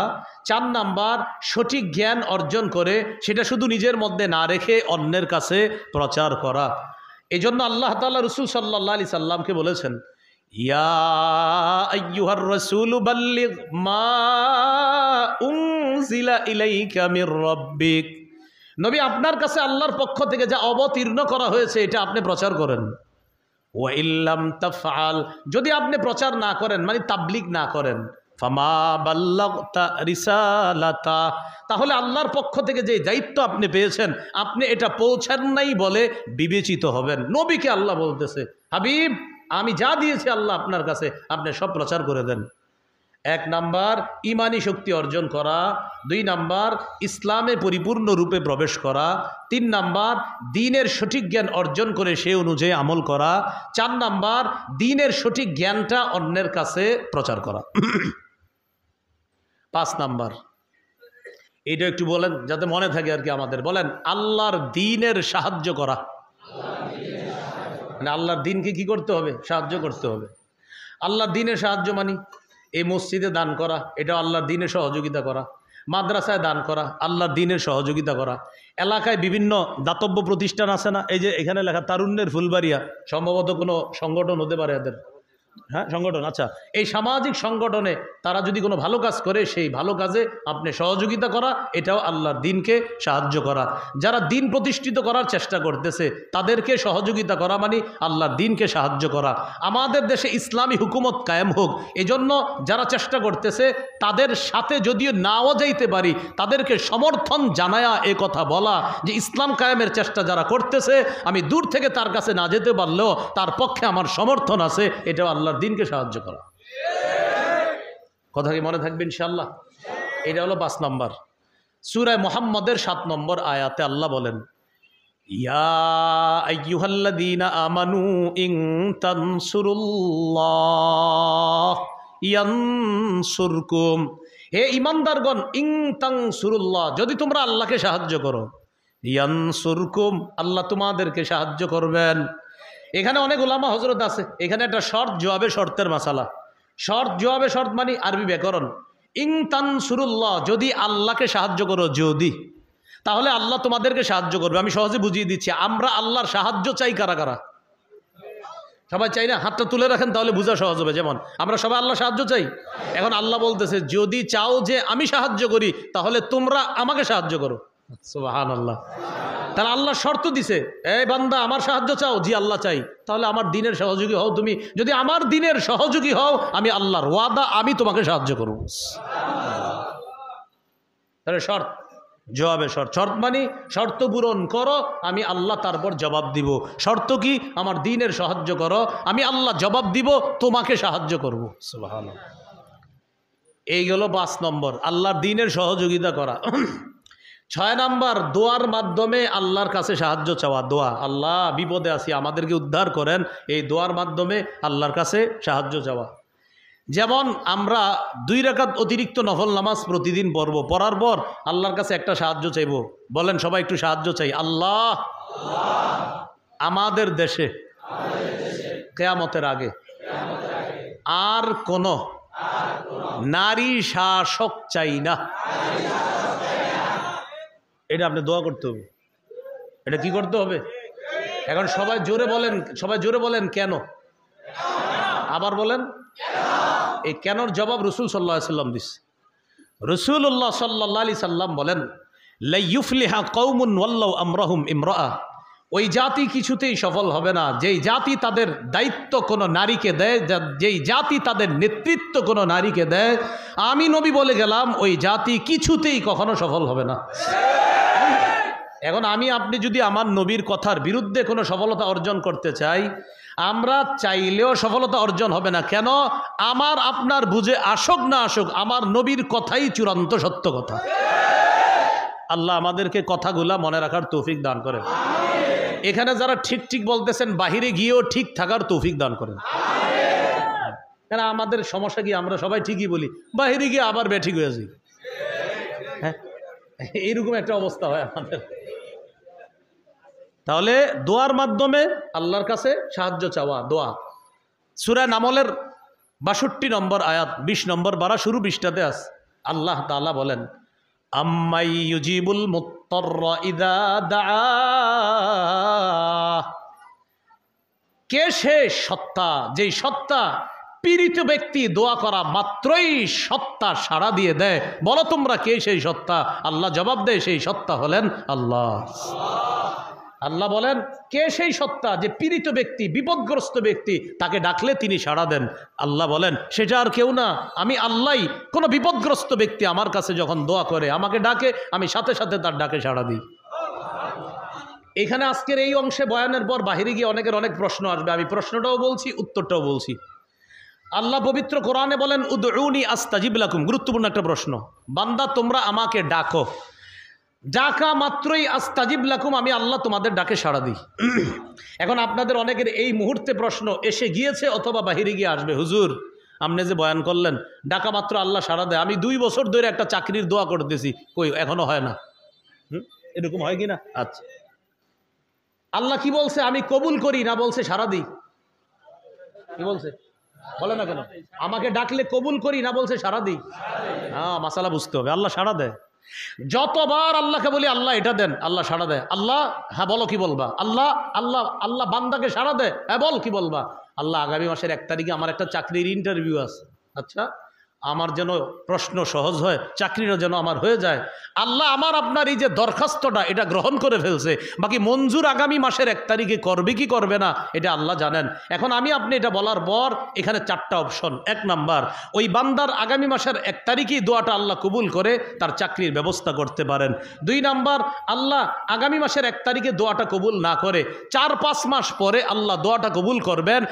4 নাম্বার সঠিক জ্ঞান অর্জন করে সেটা শুধু নিজের মধ্যে না রেখে অন্যের কাছে প্রচার করা। এই জন্য আল্লাহ তাআলা রাসূল সাল্লাল্লাহু আলাইহি সাল্লামকে বলেছেন, ইয়া আইয়ুহার রাসূলু বাল্লিগ মা উনজিলা ইলাইকা মির রাব্বিক। নবী, আপনার কাছে আল্লাহর পক্ষ থেকে যা অবতীর্ণ করা হয়েছে এটা আপনি প্রচার করেন। ওয়া ইল্লাম তাফআল, যদি আপনি প্রচার না করেন, মানে তাবলীগ না করেন, ফামা বাল্লাগতা রিসালাতা, তাহলে আল্লাহর পক্ষ থেকে যে দায়িত্ব আপনি পেয়েছেন আপনি এটা পৌঁছান নাই বলে বিবেচিত হবেন। নবীকে আল্লাহ বলতেছে, হাবিব, আমি যা দিয়েছি আল্লাহ আপনার কাছে, আপনি সব প্রচার করে দেন। 1 নাম্বার ইমানি শক্তি অর্জন করা। 2 নাম্বার ইসলামে পরিপূর্ণ রূপে প্রবেশ করা। 3 নাম্বার দ্বীনের সঠিক জ্ঞান অর্জন করে সে অনুযায়ী আমল করা। 4 নাম্বার দ্বীনের সঠিক জ্ঞানটা অন্যের কাছে প্রচার করা। 5 নাম্বার, এটা একটু বলেন যাতে মনে থাকে আর কি আমাদের। বলেন, আল্লাহর দ্বীনের সাহায্য করা। মানে আল্লাহর দ্বীনকে কি করতে হবে? সাহায্য করতে হবে। আল্লাহর দ্বীনের সাহায্য মানে এই মসজিদে দান করা, এটা আল্লাহর দ্বীনের সহযোগিতা করা। মাদ্রাসায় দান করা, আল্লাহর দ্বীনের সহযোগিতা করা। এলাকায় বিভিন্ন দাতব্য প্রতিষ্ঠান আছে না, এই যে এখানে লেখা তারুণ্যের ফুলবাড়িয়া, সম্ভবত কোনো সংগঠন হতে পারে এদের, হ্যাঁ সংগঠন। আচ্ছা, এই সামাজিক সংগঠনে তারা যদি কোনো ভালো কাজ করে সেই ভালো কাজে আপনি সহযোগিতা করা, এটাও আল্লাহর দ্বীনকে সাহায্য করা। যারা দ্বীন প্রতিষ্ঠিত করার চেষ্টা করতেছে তাদেরকে সহযোগিতা করা মানে আল্লাহর দ্বীনকে সাহায্য করা। আমাদের দেশে ইসলামী হুকুমত কায়েম হোক, এজন্য যারা চেষ্টা করতেছে তাদের সাথে যদিও নাও যাইতে পারি, তাদেরকে সমর্থন জানায়া এ কথা বলা যে ইসলাম কায়েমের চেষ্টা যারা করতেছে, আমি দূর থেকে তার কাছে না যেতে পারলেও তার পক্ষে আমার সমর্থন আছে, এটাও আল্লাহর দ্বীনকে সাহায্য করা। কথা কি মনে থাকবে ইনশাআল্লাহ? এটা হলো 5 নম্বর। সূরা মুহাম্মদের 7 নম্বর আয়াতে আল্লাহ বলেন, ইয়া আইয়ুহাল্লাযীনা আমানু ইন তানসুরুল্লাহ ইয়ানসুরকুম। হে ঈমানদারগণ, ইন তানসুরুল্লাহ, যদি তোমরা আল্লাহকে সাহায্য করো, ইয়ানসুরকুম, আল্লাহ তোমাদেরকে সাহায্য করবেন। এখানে অনেক উলামা হযরত আছে, এখানে একটা শর্ত জবাবে শর্তের মাসালা। শর্ত জবাবে শর্ত মানে আরবি ব্যাকরণ। ইন তানসুরুল্লাহ, যদি আল্লাহকে সাহায্য করো, যদি, তাহলে আল্লাহ তোমাদেরকে সাহায্য করবে। আমি সহজে বুঝিয়ে দিচ্ছি, আমরা আল্লাহর সাহায্য চাই কারা কারা? সবাই চাই না? হাতটা তুলে রাখেন, তাহলে বোঝা সহজ হবে। যেমন আমরা সবাই আল্লাহ সাহায্য চাই। এখন আল্লাহ বলতেছে, যদি চাও যে আমি সাহায্য করি, তাহলে তোমরা আমাকে সাহায্য করো। সুবহানাল্লাহ। তাহলে আল্লাহ শর্ত দিছে, এই বান্দা আমার সাহায্য চাও? জি আল্লাহ চাই। তাহলে আমার দিনের সহযোগী হও তুমি। যদি আমার দিনের সহযোগী হও, আমি আল্লাহর ওয়াদা, আমি তোমাকে সাহায্য করব। তাহলে শর্ত, জবাবে শর্ত। শর্ত মানে শর্ত পূরণ করো, আমি আল্লাহ তারপর জবাব দিব। শর্ত কি? আমার দিনের সাহায্য করো, আমি আল্লাহ জবাব দিব, তোমাকে সাহায্য করব। সুবহানাল্লাহ। এই গেল 5 নম্বর, আল্লাহর দিনের সহযোগিতা করা। 6 নম্বর, দোয়ার মাধ্যমে আল্লাহর কাছে সাহায্য চাওয়া। দোয়া, আল্লাহ বিপদে আছি, আমাদেরকে উদ্ধার করেন, এই দোয়ার মাধ্যমে আল্লাহর কাছে সাহায্য চাওয়া। যেমন আমরা 2 রাকাত অতিরিক্ত নফল নামাজ প্রতিদিন পড়ব, পড়ার পর আল্লাহর কাছে একটা সাহায্য চাইব। বলেন সবাই একটু সাহায্য চাই। আল্লাহ আমাদের দেশে কিয়ামতের আগে আর কোনো নারী শাসক চাই না। এটা আপনি দোয়া করতে হবে। এটা কি করতে হবে? এখন সবাই জোরে বলেন, সবাই জোরে বলেন কেন? আবার বলেন। এই কেনর জবাব রাসূল সাল্লাল্লাহু আলাইহি সাল্লাম দিস। রাসূলুল্লাহ সাল্লাল্লাহু আলাইহি সাল্লাম বলেন, লা ইউফলিহা কওমুন ওয়াল্লাহু আমরাহুম ইমরাআ। ওই জাতি কিছুতেই সফল হবে না যেই জাতি তাদের দায়িত্ব কোনো নারীকে দেয়, যেই জাতি তাদের নেতৃত্ব কোনো নারীকে দেয়। আমি নবী বলে গেলাম, ওই জাতি কিছুতেই কখনো সফল হবে না। এখন আমি আপনি যদি আমার নবীর কথার বিরুদ্ধে কোনো সফলতা অর্জন করতে চাই, আমরা চাইলেও সফলতা অর্জন হবে না। কেন? আমার আপনার বুঝে আসুক না আসুক, আমার নবীর কথাই চূড়ান্ত সত্য কথা। আল্লাহ আমাদেরকে কথাগুলা মনে রাখার তৌফিক দান করেন। এখানে যারা ঠিক ঠিক বলতেছেন, বাহিরে গিয়েও ঠিক থাকার তৌফিক দান করেন। কেন আমাদের সমস্যা কি? আমরা সবাই ঠিকই বলি, বাহিরে গিয়ে আবার বেঠিক হয়ে যাই। হ্যাঁ, এইরকম একটা অবস্থা হয় আমাদের। তাহলে দোয়ার মাধ্যমে আল্লাহর কাছে সাহায্য চাওয়া, দোয়া। সূরা নামলের ৬২ নম্বর আয়াত, ২০ নম্বর বারা শুরু ২০টাতে আছে। আল্লাহ তাআলা বলেন, আম্মাই ইউজিবুল মুত্তাররা ইযা দাআ। কে সে সত্তা, যেই সত্তা পীড়িত ব্যক্তি দোয়া করা মাত্রই সত্তা সাড়া দিয়ে দেয়? বলো তোমরা কে সেই সত্তা? আল্লাহ জবাব দেয়, সেই সত্তা হলেন আল্লাহ। আল্লাহ বলেন, কে সেই সত্তা যে পীড়িত ব্যক্তি, বিপদগ্রস্ত ব্যক্তি, তাকে ডাকলে তিনি সাড়া দেন? আল্লাহ বলেন, সেটা আর কেউ না, আমি আল্লাহই। কোনো বিপদগ্রস্ত ব্যক্তি আমার কাছে যখন দোয়া করে, আমাকে ডাকে, আমি সাথে সাথে তার ডাকে সাড়া দিই। এখানে আজকের এই অংশে বয়ানের পর বাহিরে গিয়ে অনেকের অনেক প্রশ্ন আসবে, আমি প্রশ্নটাও বলছি, উত্তরটাও বলছি। আল্লাহ পবিত্র কোরআনে বলেন, উদউনি আস্তাজিব লাকুম। গুরুত্বপূর্ণ একটা প্রশ্ন। বান্দা তোমরা আমাকে ডাকো, ডাকা মাত্রই আস্তাজিব লাকুম, আমি আল্লাহ তোমাদের ডাকে সাড়া দিই। এখন আপনাদের অনেকের এই মুহূর্তে প্রশ্ন এসে গিয়েছে অথবা বাহিরে গিয়ে আসবে, হুজুর আপনি যে বয়ান করলেন ডাকা মাত্র আল্লাহ সাড়া দেয়, আমি 2 বছর ধরে একটা চাকরির দোয়া করতেছি, কই এখনো হয় না। এরকম হয় কি না? আচ্ছা, আল্লাহ কি বলছে? আমি কবুল করি না বলছে সাড়া দিই? কি বলছে? বলে না কেন? আমাকে ডাকলে কবুল করি না বলছে সাড়া দিই? হ্যাঁ, মাসালা বুঝতে হবে। আল্লাহ সাড়া দেয়। যতবার আল্লাহকে বলি আল্লাহ এটা দেন, আল্লাহ সাড়া দেয়। আল্লাহ, হ্যাঁ বলো কি বলবা? আল্লাহ আল্লাহ আল্লাহ বান্দাকে সাড়া দেয়, হ্যাঁ বল কি বলবা? আল্লাহ আগামী মাসের 1 তারিখে আমার একটা চাকরির ইন্টারভিউ আছে। আচ্ছা, আমার যেন প্রশ্ন সহজ হয়, চাকরিটা যেন আমার হয়ে যায়। আল্লাহ আমার আপনার এই যে দরখাস্তটা, এটা গ্রহণ করে ফেলছে, বাকি মঞ্জুর আগামী মাসের 1 তারিখে করবে কি করবে না এটা আল্লাহ জানেন। এখন আমি আপনি এটা বলার পর এখানে 4টা অপশন। 1 নাম্বার, ওই বান্দার আগামী মাসের 1 তারিখেই দোয়াটা আল্লাহ কবুল করে তার চাকরির ব্যবস্থা করতে পারেন। 2 নাম্বার, আল্লাহ আগামী মাসের 1 তারিখে দোয়াটা কবুল না করে 4-5 মাস পরে আল্লাহ দোয়াটা কবুল করবেন।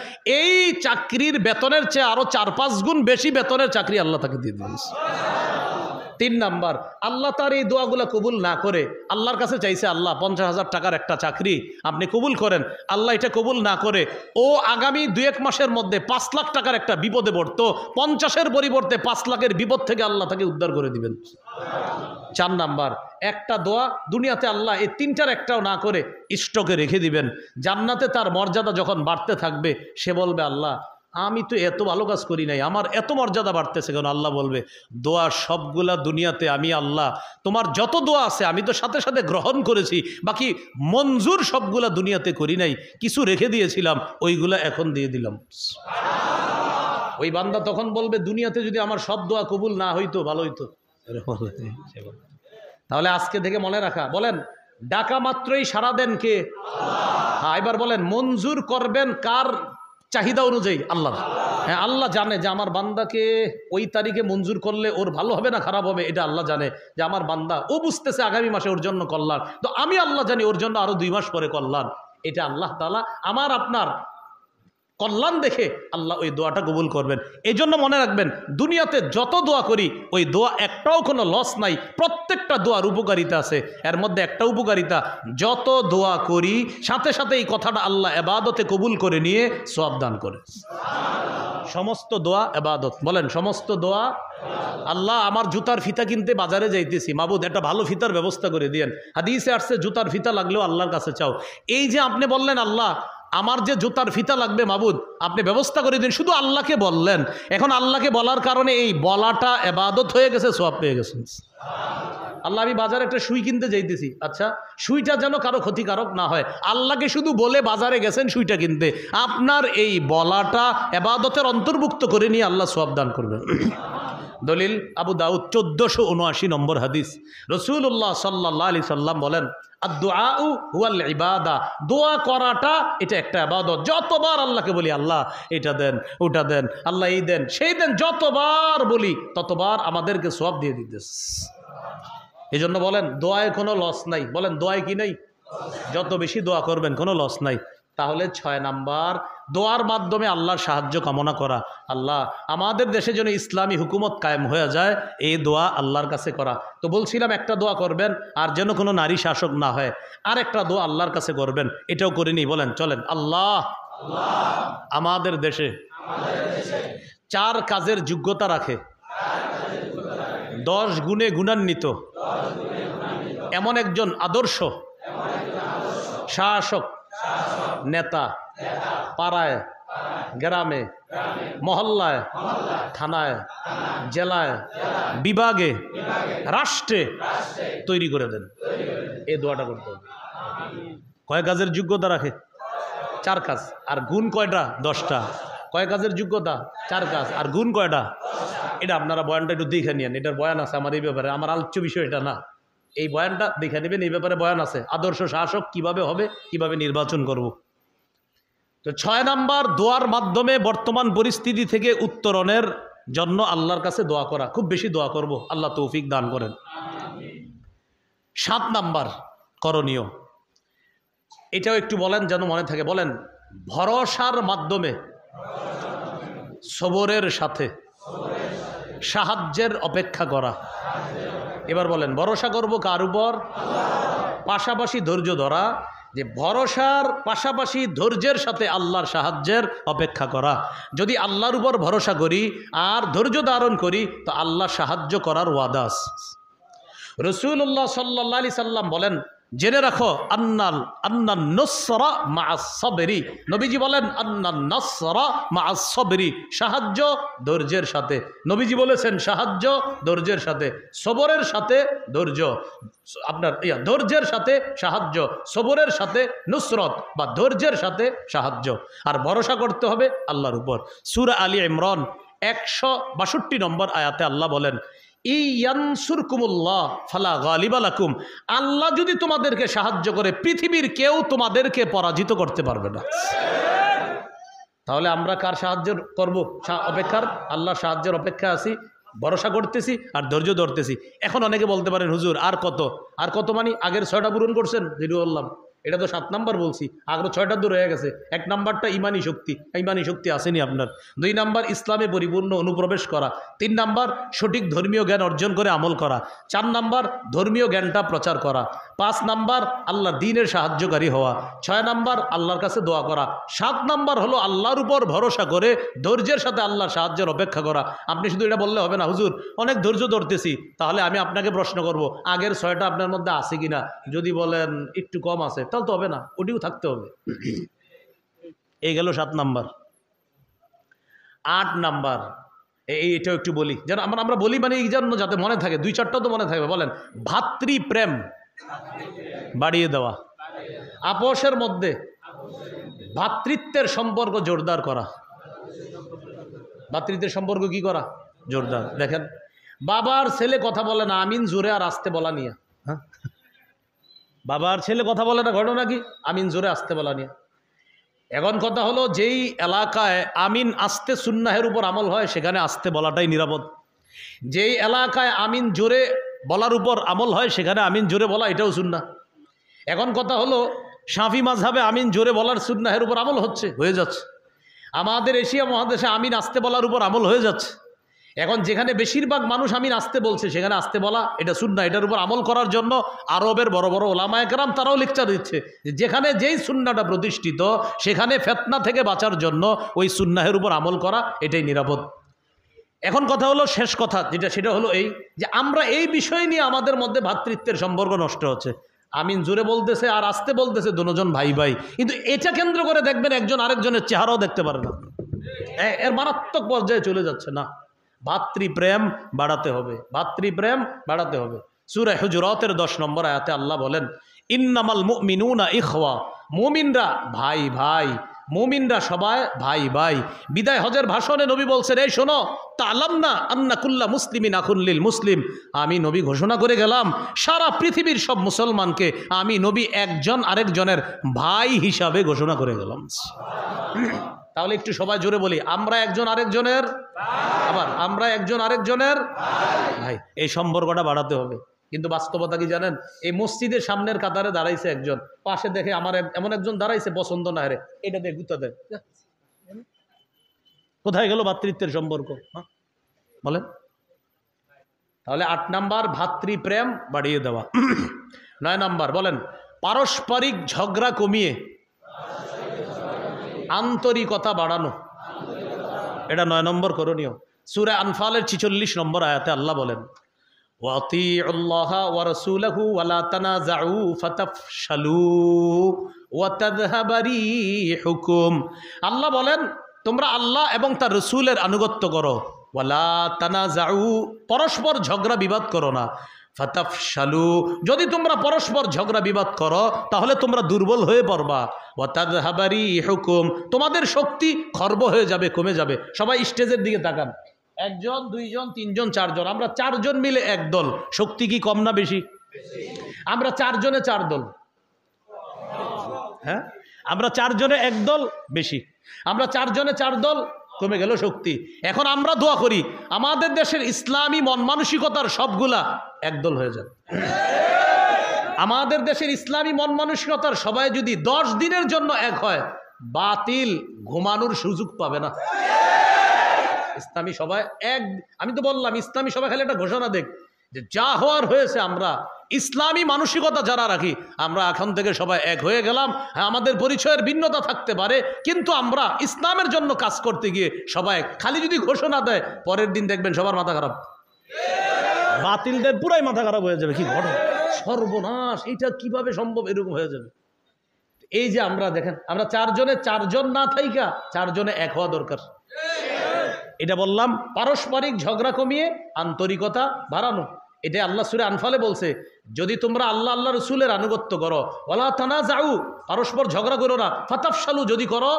এই চাকরির বেতনের চেয়ে আরো 4-5 গুণ বেশি বেতনের চাকরি আল্লাহ তাকে দিয়ে দিয়েছে। 3 নাম্বার, আল্লাহ তার এই দোয়াগুলো কবুল না করে আল্লাহর কাছে চাইছে, আল্লাহ 50,000 টাকার একটা চাকরি আপনি কবুল করেন। আল্লাহ এটা কবুল না করে ও আগামী 2-1 মাসের মধ্যে 5 লাখ টাকার একটা বিপদে পড়তো, 50-এর পরিবর্তে 5 লাখের বিপদ থেকে আল্লাহ তাকে উদ্ধার করে দিবেন। 4 নাম্বার, একটা দোয়া দুনিয়াতে আল্লাহ এই 3টার একটাও না করে স্টকে রেখে দিবেন। জান্নাতে তার মর্যাদা যখন বাড়তে থাকবে, সে বলবে, আল্লাহ আমি তো এত ভালো কাজ করি নাই, আমার এত মর্যাদা বাড়তেছে কেন? আল্লাহ বলবে, দোয়া সবগুলা দুনিয়াতে আমি আল্লাহ, তোমার যত দোয়া আছে আমি তো সাথে সাথে গ্রহণ করেছি, বাকি মঞ্জুর সবগুলা দুনিয়াতে করি নাই, কিছু রেখে দিয়েছিলাম, ওইগুলা এখন দিয়ে দিলাম। ওই বান্দা তখন বলবে, দুনিয়াতে যদি আমার সব দোয়া কবুল না হইতো ভালো হইতো। তাহলে আজকে থেকে মনে রাখা, বলেন ডাকা মাত্রই সারা দেন কে? হ্যাঁ, এবার বলেন মঞ্জুর করবেন কার চাহিদা অনুযায়ী? আল্লাহ। হ্যাঁ, আল্লাহ জানে যে আমার বান্দাকে ওই তারিখে মঞ্জুর করলে ওর ভালো হবে না খারাপ হবে, এটা আল্লাহ জানে। যে আমার বান্দা, ও বুঝতেছে আগামী মাসে ওর জন্য কল্যাণ, তো আমি আল্লাহ জানি ওর জন্য আরো 2 মাস পরে কল্যাণ। এটা আল্লাহ তাআলা আমার আপনার কল্যাণ দেখে আল্লাহ ওই দোয়াটা কবুল করবেন। এই জন্য মনে রাখবেন, দুনিয়াতে যত দোয়া করি ওই দোয়া একটাও কোনো লস নাই, প্রত্যেকটা দোয়ার উপকারিতা আছে। এর মধ্যে একটা উপকারিতা, যত দোয়া করি সাথে সাথে এই কথাটা আল্লাহ ইবাদতে কবুল করে নিয়ে সওয়াব দান করে। সমস্ত দোয়া ইবাদত। বলেন সমস্ত দোয়া। আল্লাহ, আমার জুতার ফিতা কিনতে বাজারে যাইতেছি, মাবুদ একটা ভালো ফিতার ব্যবস্থা করে দিয়েন। হাদিসে আসছে জুতার ফিতা লাগলেও আল্লাহর কাছে চাও। এই যে আপনি বললেন, আল্লাহ আমার যে জুতার ফিতা লাগবে মাবুদ আপনি ব্যবস্থা করে দিন, শুধু আল্লাহকে বললেন। এখন আল্লাহকে বলার কারণে এই বলাটা ইবাদত হয়ে গেছে, সওয়াব পেয়ে গেছেন। আল্লাহ, আমি বাজারে একটা সুই কিনতে যাইতেছি, আচ্ছা সুইটা যেন কারো ক্ষতিকারক না হয়, আল্লাহকে শুধু বলে বাজারে গেছেন সুইটা কিনতে, আপনার এই বলাটা ইবাদতের অন্তর্ভুক্ত করে নিয়ে আল্লাহ সওয়াব দান করবেন। দলিল আবু দাউদ 1479 নম্বর হাদিস। রাসূলুল্লাহ সাল্লাল্লাহু আলাইহি সাল্লাম বলেন, আদ-দুআউ হুয়াল ইবাদা, দোয়া করাটা এটা একটা ইবাদত। যতবার আল্লাহকে বলি আল্লাহ এটা দেন ওটা দেন, আল্লাহ এই দেন সেই দেন, যতবার বলি ততবার আমাদেরকে সওয়াব দিয়ে দিতেছে। এই জন্য বলেন দোয়ায় কোনো লস নাই। বলেন দোয়ায় কি নাই? যত বেশি দোয়া করবেন কোনো লস নাই। তাহলে 6 নাম্বার, দোয়ার মাধ্যমে আল্লাহর সাহায্য কামনা করা। আল্লাহ আমাদের দেশে যেন ইসলামী হুকুমত কায়েম হয়ে যায়, এই দোয়া আল্লাহর কাছে করা। তো বলছিলাম একটা দোয়া করবেন আর যেন কোনো নারী শাসক না হয়, আর একটা দোয়া আল্লাহর কাছে করবেন, এটাও করিনি। বলেন চলেন, আল্লাহ আমাদের দেশে 4 কাজের যোগ্যতা রাখে, 10 গুণে গুণান্বিত এমন একজন আদর্শ শাসক নেতা পাড়ায় গ্রামে মহল্লায় থানায় জেলায় বিভাগে রাষ্ট্রে তৈরি করে দেন। এই দোয়াটা করতে হবে। কয় কাজের যোগ্যতা রাখে? 4 কাজ। আর গুণ কয়টা? 10টা। কয় কাজের যোগ্যতা? 4 কাজ। আর গুণ কয়টা? এটা আপনারা বয়ানটা একটু দেখে নিন, এটার বয়ান আছে আমার এই ব্যাপারে, আমার আলোচ্য বিষয় এটা না। এই বয়ানটা দেখে নেবেন, এই ব্যাপারে বয়ান আছে, আদর্শ শাসক কিভাবে হবে, কিভাবে নির্বাচন করব। তো 6 নাম্বার, দোয়ার মাধ্যমে বর্তমান পরিস্থিতি থেকে উত্তরণের জন্য আল্লাহর কাছে দোয়া করা। খুব বেশি দোয়া করব, আল্লাহ তৌফিক দান করেন। 7 নাম্বার করণীয়, এটাও একটু বলেন যেন মনে থাকে। বলেন ভরসার মাধ্যমে সবরের সাথে সাহায্যের অপেক্ষা করা। এবার বলেন ভরসা করব কার উপর? পাশাপাশি ধৈর্য ধরা, যে ভরসার পাশাপাশি ধৈর্যের সাথে আল্লাহর সাহায্যের অপেক্ষা করা। যদি আল্লাহর উপর ভরসা করি আর ধৈর্য ধারণ করি তো আল্লাহ সাহায্য করার ওয়াদা আছে। রাসূলুল্লাহ সাল্লাল্লাহু আলাইহি সাল্লাম বলেন, জেনে রাখো আন্নান নুসরা মা'আস সাবরি, নবীজি বলেন আন্নান নাসরা মা'আস সাবরি, সাহায্য ধৈর্যের সাথে। নবীজি বলেছেন সাহায্য ধৈর্যের সাথে, সবরের সাথে ধৈর্য, আপনার ধৈর্যের সাথে সাহায্য, সবরের সাথে নুসরত বা ধৈর্যের সাথে সাহায্য। আর ভরসা করতে হবে আল্লাহর উপর। সূরা আলী ইমরান 162 নম্বর আয়াতে আল্লাহ বলেন, ইয়ানসুরকুমুল্লাহ ফালা গালিবা লাকুম, আল্লাহ যদি তোমাদেরকে সাহায্য করে পৃথিবীর কেউ তোমাদেরকে পরাজিত করতে পারবে না। তাহলে আমরা কার সাহায্য করব? অপেক্ষার, আল্লাহর সাহায্যের অপেক্ষা আছি, ভরসা করতেছি আর ধৈর্য ধরতেছি। এখন অনেকে বলতে পারেন হুজুর আর কত? আর কত মানে আগের 6টা পূরণ করছেন? যেটা বললাম এটা তো 7 নাম্বার বলছি, আগ্রহ 6টা দূর হয়ে গেছে। 1 নাম্বারটা ইমানি শক্তি, ইমানি শক্তি আসেনি আপনার। 2 নাম্বার ইসলামে পরিপূর্ণ অনুপ্রবেশ করা। 3 নাম্বার সঠিক ধর্মীয় জ্ঞান অর্জন করে আমল করা। 4 নাম্বার ধর্মীয় জ্ঞানটা প্রচার করা। 5 নাম্বার আল্লাহ দ্বীনের সাহায্যকারী হওয়া। 6 নাম্বার আল্লাহর কাছে দোয়া করা। 7 নাম্বার হলো আল্লাহর উপর ভরসা করে ধৈর্যের সাথে আল্লাহর সাহায্যের অপেক্ষা করা। আপনি শুধু এটা বললে হবে না, হুজুর অনেক ধৈর্য ধরতেছি, তাহলে আমি আপনাকে প্রশ্ন করব আগের 6টা আপনার মধ্যে আছে কিনা। যদি বলেন একটু কম আছে তাহলে তো হবে না, ওটিও থাকতে হবে। এই গেল 7 নাম্বার। 8 নাম্বার, এইটাও একটু বলি, যেন আমরা বলি মানে এই জন্য যাতে মনে থাকে, 2-4টাও তো মনে থাকবে। বলেন, ভাতৃপ্রেম বাড়িয়ে দেওয়া, আপোষের মধ্যে ভ্রাতৃত্বের সম্পর্ক জোরদার করা। ভ্রাতৃত্বের সম্পর্ক কি করা? জোরদার। দেখেন, বাবার ছেলে কথা বলে না, আমিন জোরে আর আসতে বলা নিয়ে। হ্যাঁ, বাবার ছেলে কথা বলে না, ঘটনা কি? আমিন জোরে আসতে বলা নিয়ে। এখন কথা হলো, যেই এলাকায় আমিন আসতে সুন্নাহের উপর আমল হয় সেখানে আসতে বলাটাই নিরাপদ। যেই এলাকায় আমিন জোরে বলার উপর আমল হয় সেখানে আমিন জোরে বলা এটাও সুন্নাহ। এখন কথা হলো, শাফি মাযহাবে আমিন জোরে বলার সুন্নাহের উপর আমল হয়ে যাচ্ছে। আমাদের এশিয়া মহাদেশে আমিন আসতে বলার উপর আমল হয়ে যাচ্ছে। এখন যেখানে বেশিরভাগ মানুষ আমিন আসতে বলছে সেখানে আসতে বলা এটা সুন্নাহ। এটার উপর আমল করার জন্য আরবের বড় বড় ওলামায়ে কেরাম তারাও লেকচার দিচ্ছে, যেখানে যেই সুন্নাহটা প্রতিষ্ঠিত সেখানে ফিতনা থেকে বাঁচার জন্য ওই সুন্নাহের উপর আমল করা এটাই নিরাপদ। এখন কথা হলো, শেষ কথা সেটা হলো এই যে আমরা এই বিষয় নিয়ে আমাদের মধ্যে ভ্রাতৃত্বের সম্পর্ক নষ্ট হচ্ছে। আমিন জোরে বলতেছে আর আসতে বলতেছে, দুজন ভাই ভাই, কিন্তু এটা কেন্দ্র করে দেখবেন একজন আরেকজনের চেহারাও দেখতে পারে না। এর মারাত্মক পর্যায়ে চলে যাচ্ছে। না, ভাতৃপ্রেম বাড়াতে হবে, ভাতৃপ্রেম বাড়াতে হবে। সূরা হুজুরাতের 10 নম্বর আয়াতে আল্লাহ বলেন, ইন্নামাল মুমিনুনা ইখওয়া, মুমিনরা ভাই ভাই, মুমিনরা সবাই ভাই ভাই। বিদায় হজের ভাষণে নবী বলছেন, এই শোনো, তাআলামনা আন্না কুল্লা মুসলিমিন আখুন লিল মুসলিম, আমি নবী ঘোষণা করে গেলাম সারা পৃথিবীর সব মুসলমানকে আমি নবী একজন আরেকজনের ভাই হিসাবে ঘোষণা করে গেলাম। তাহলে একটু সবাই জোরে বলি, আমরা একজন আরেকজনের, আবার আমরা একজন আরেকজনের ভাই। এই সম্পর্কটা বাড়াতে হবে। কিন্তু বাস্তবতা কি জানেন? এই মসজিদের সামনের কাতারে দাঁড়াইছে একজন, পাশে দেখে আমার এমন একজন দাঁড়াইছে পছন্দ না রে, এটা দেখ গুতা দেয়। কোথায় গেল ভ্রাতৃত্বের সম্পর্ক? বলেন। তাহলে 8 নাম্বার, ভাতৃপ্রেম বাড়িয়ে দেওয়া। 9 নাম্বার বলেন, পারস্পরিক ঝগড়া কমিয়ে আন্তরিকতা বাড়ানো। এটা 9 নম্বর করণীয়। সূরা আনফালের 46 নম্বর আয়াতে আল্লাহ বলেন, ওয়াতিউল্লাহা ওয়া রাসূলাহু ওয়া লা তানাযাউ ফাতাফশালু ওয়া তাযহাবা রিহুকুম। আল্লাহ বলেন, তোমরা আল্লাহ এবং তার রাসূলের আনুগত্য করো, ওয়া লা তানাযাউ, পরস্পর ঝগড়া বিবাদ করো না, ফাতাফশালু, যদি তোমরা পরস্পর ঝগড়া বিবাদ করো তাহলে তোমরা দুর্বল হয়ে পড়বা, ওয়া তাযহাবা রিহুকুম, তোমাদের শক্তি খর্ব হয়ে যাবে, কমে যাবে। সবাই স্টেজের দিকে তাকান, 1 জন 2 জন 3 জন 4 জন, আমরা 4 জন মিলে এক দল, শক্তি কি কম না বেশি? আমরা 4 জনে 4 দল, হ্যাঁ, আমরা 4 জনে এক দল বেশি, আমরা 4 জনে 4 দল, কমে গেল শক্তি। এখন আমরা দোয়া করি আমাদের দেশের ইসলামী মন মানসিকতার সবগুলা একদল হয়ে যাবে। আমাদের দেশের ইসলামী মন মানসিকতার সবাই যদি 10 দিনের জন্য এক হয়, বাতিল ঘুমানোর সুযোগ পাবে না। ইসলামী সবাই এক, আমি তো বললাম ইসলামী সবাই খালি একটা ঘোষণা দেখ যে যা হওয়ার হয়েছে, আমরা ইসলামী মানসিকতা যারা রাখি আমরা এখন থেকে সবাই এক হয়ে গেলাম। হ্যাঁ, আমাদের পরিচয়ের ভিন্নতা থাকতে পারে, কিন্তু আমরা ইসলামের জন্য কাজ করতে গিয়ে সবাই খালি যদি ঘোষণা দেয়, পরের দিন দেখবেন সবার মাথা খারাপ, বাতিলদের পুরাই মাথা খারাপ হয়ে যাবে। কি ঘটনা, সর্বনাশ, এইটা কিভাবে সম্ভব, এরকম হয়ে যাবে। এই যে আমরা দেখেন, আমরা 4 জনে 4 জন না থাইকা 4 জনে এক হওয়া দরকার। এটা বললাম, পারস্পরিক ঝগড়া কমিয়ে আন্তরিকতা বাড়ানো। এটা আল্লাহ সূরা আনফালে বলছে, যদি তোমরা আল্লাহ আল্লাহ রাসূলের আনুগত্য করো, ওয়ালা তানাযাউ, পরস্পর ঝগড়া করো না, ফাতাফশালু, যদি করো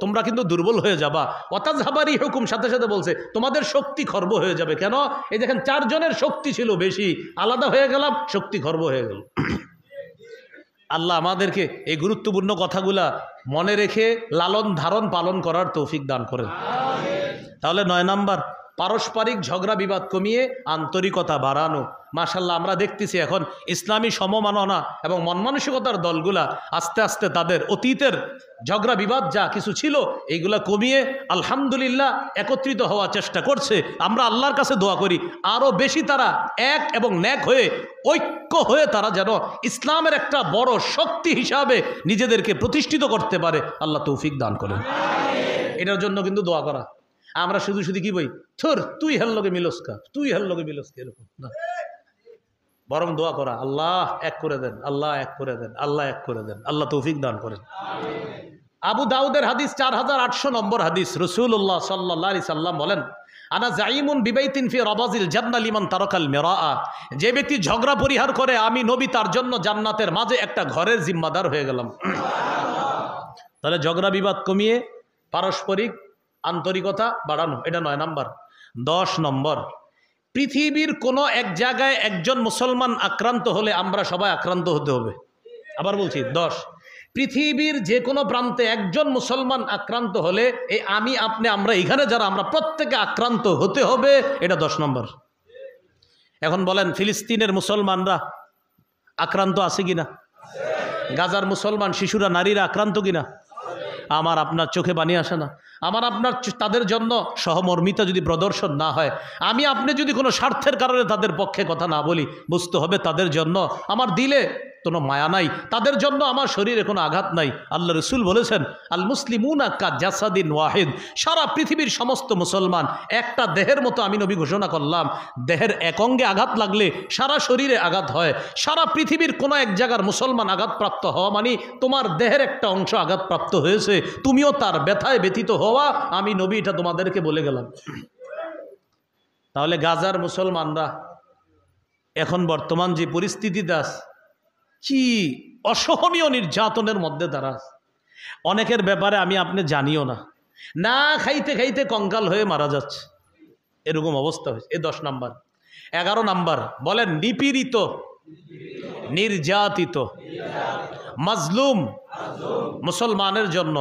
তোমরা কিন্তু দুর্বল হয়ে যাবা, ওয়া তাযহাবা রিহুকুম, সাথে সাথে বলছে তোমাদের শক্তি খর্ব হয়ে যাবে। কেন? এই দেখেন 4 জনের শক্তি ছিল বেশি, আলাদা হয়ে গেলাম, শক্তি খর্ব হয়ে গেল। আল্লাহ আমাদেরকে এই গুরুত্বপূর্ণ কথাগুলা মনে রেখে লালন ধারণ পালন করার তৌফিক দান করেন। তাহলে 9 নাম্বার, পারস্পরিক ঝগড়া বিবাদ কমিয়ে আন্তরিকতা বাড়ানো। মাশাআল্লাহ, আমরা দেখতেছি এখন ইসলামী সমমাননা এবং মন মানসিকতার দলগুলা আস্তে আস্তে তাদের অতীতের ঝগড়া বিবাদ যা কিছু ছিল এইগুলা কমিয়ে আলহামদুলিল্লাহ একত্রিত হওয়ার চেষ্টা করছে। আমরা আল্লাহর কাছে দোয়া করি আরও বেশি তারা এক এবং ন্যাক হয়ে, ঐক্য হয়ে তারা যেন ইসলামের একটা বড় শক্তি হিসাবে নিজেদেরকে প্রতিষ্ঠিত করতে পারে। আল্লাহ তৌফিক দান করেন। এটার জন্য কিন্তু দোয়া করা। আমরা শুধু শুধু কি বই, থর তুই হের লগে মিলস্কা, তুই হের লগে মিলস্কা, এরকম না, বরং দোয়া করা, আল্লাহ এক করে দেন, আল্লাহ এক করে দেন, আল্লাহ এক করে দেন। আল্লাহ তৌফিক দান করেন। আবু দাউদের হাদিস 4800 নম্বর হাদিস, রাসূলুল্লাহ সাল্লাল্লাহু আলাইহি সাল্লাম বলেন, আনা জাইমুন বিবাইতিন ফি রাবাজিল জান্নাহ লিমান তারাকাল মিরাআ। যে ব্যক্তি ঝগড়া পরিহার করে, আমি নবী তার জন্য জান্নাতের মাঝে একটা ঘরের জিম্মাদার হয়ে গেলাম। তাহলে ঝগড়া বিবাদ কমিয়ে পারস্পরিক আন্তরিকতা বাড়ানো, এটা 9 নম্বর। 10 নম্বর, পৃথিবীর কোনো এক জায়গায় একজন মুসলমান আক্রান্ত হলে আমরা সবাই আক্রান্ত হতে হবে। আবার বলছি 10, পৃথিবীর যে কোনো প্রান্তে একজন মুসলমান আক্রান্ত হলে এই আমি আপনি আমরা এখানে যারা, আমরা প্রত্যেকে আক্রান্ত হতে হবে, এটা 10 নম্বর। এখন বলেন, ফিলিস্তিনের মুসলমানরা আক্রান্ত আছে কিনা? গাজার মুসলমান শিশুরা নারীরা আক্রান্ত কিনা? আমার আপনার চোখে পানি আসে না? আমার আপনার তাদের জন্য সহমর্মিতা যদি প্রদর্শন না হয়, আমি আপনি যদি কোনো স্বার্থের কারণে তাদের পক্ষে কথা না বলি, বুঝতে হবে তাদের জন্য আমার দিলে কোনো মায়া নাই, তাদের জন্য আমার শরীরে কোনো আঘাত নাই। আল্লাহ রসুল বলেছেন, আল মুসলিমুনা কা জাসাদিন ওয়াহিদ, সারা পৃথিবীর সমস্ত মুসলমান একটা দেহের মতো। আমি নবী ঘোষণা করলাম, দেহের এক অঙ্গে আঘাত লাগলে সারা শরীরে আঘাত হয়। সারা পৃথিবীর কোনো এক জায়গার মুসলমান আঘাতপ্রাপ্ত হওয়া মানে তোমার দেহের একটা অংশ আঘাতপ্রাপ্ত হয়েছে, তুমিও তার ব্যথায় ব্যথিত হওয়া। আমি নবী এটা তোমাদেরকে বলে গেলাম। তাহলে গাজার মুসলমানরা এখন বর্তমান যে পরিস্থিতিতে আছে, কি অসহনীয় নির্যাতনের মধ্যে তারা, অনেকের ব্যাপারে আমি আপনি জানিও না, না খাইতে খাইতে কঙ্কাল হয়ে মারা যাচ্ছে, এরকম অবস্থা হয়েছে। এ 10 নম্বর। 11 নম্বর, বলেন নিপীড়িত, নির্যাতিত, মাজলুম মুসলমানের জন্য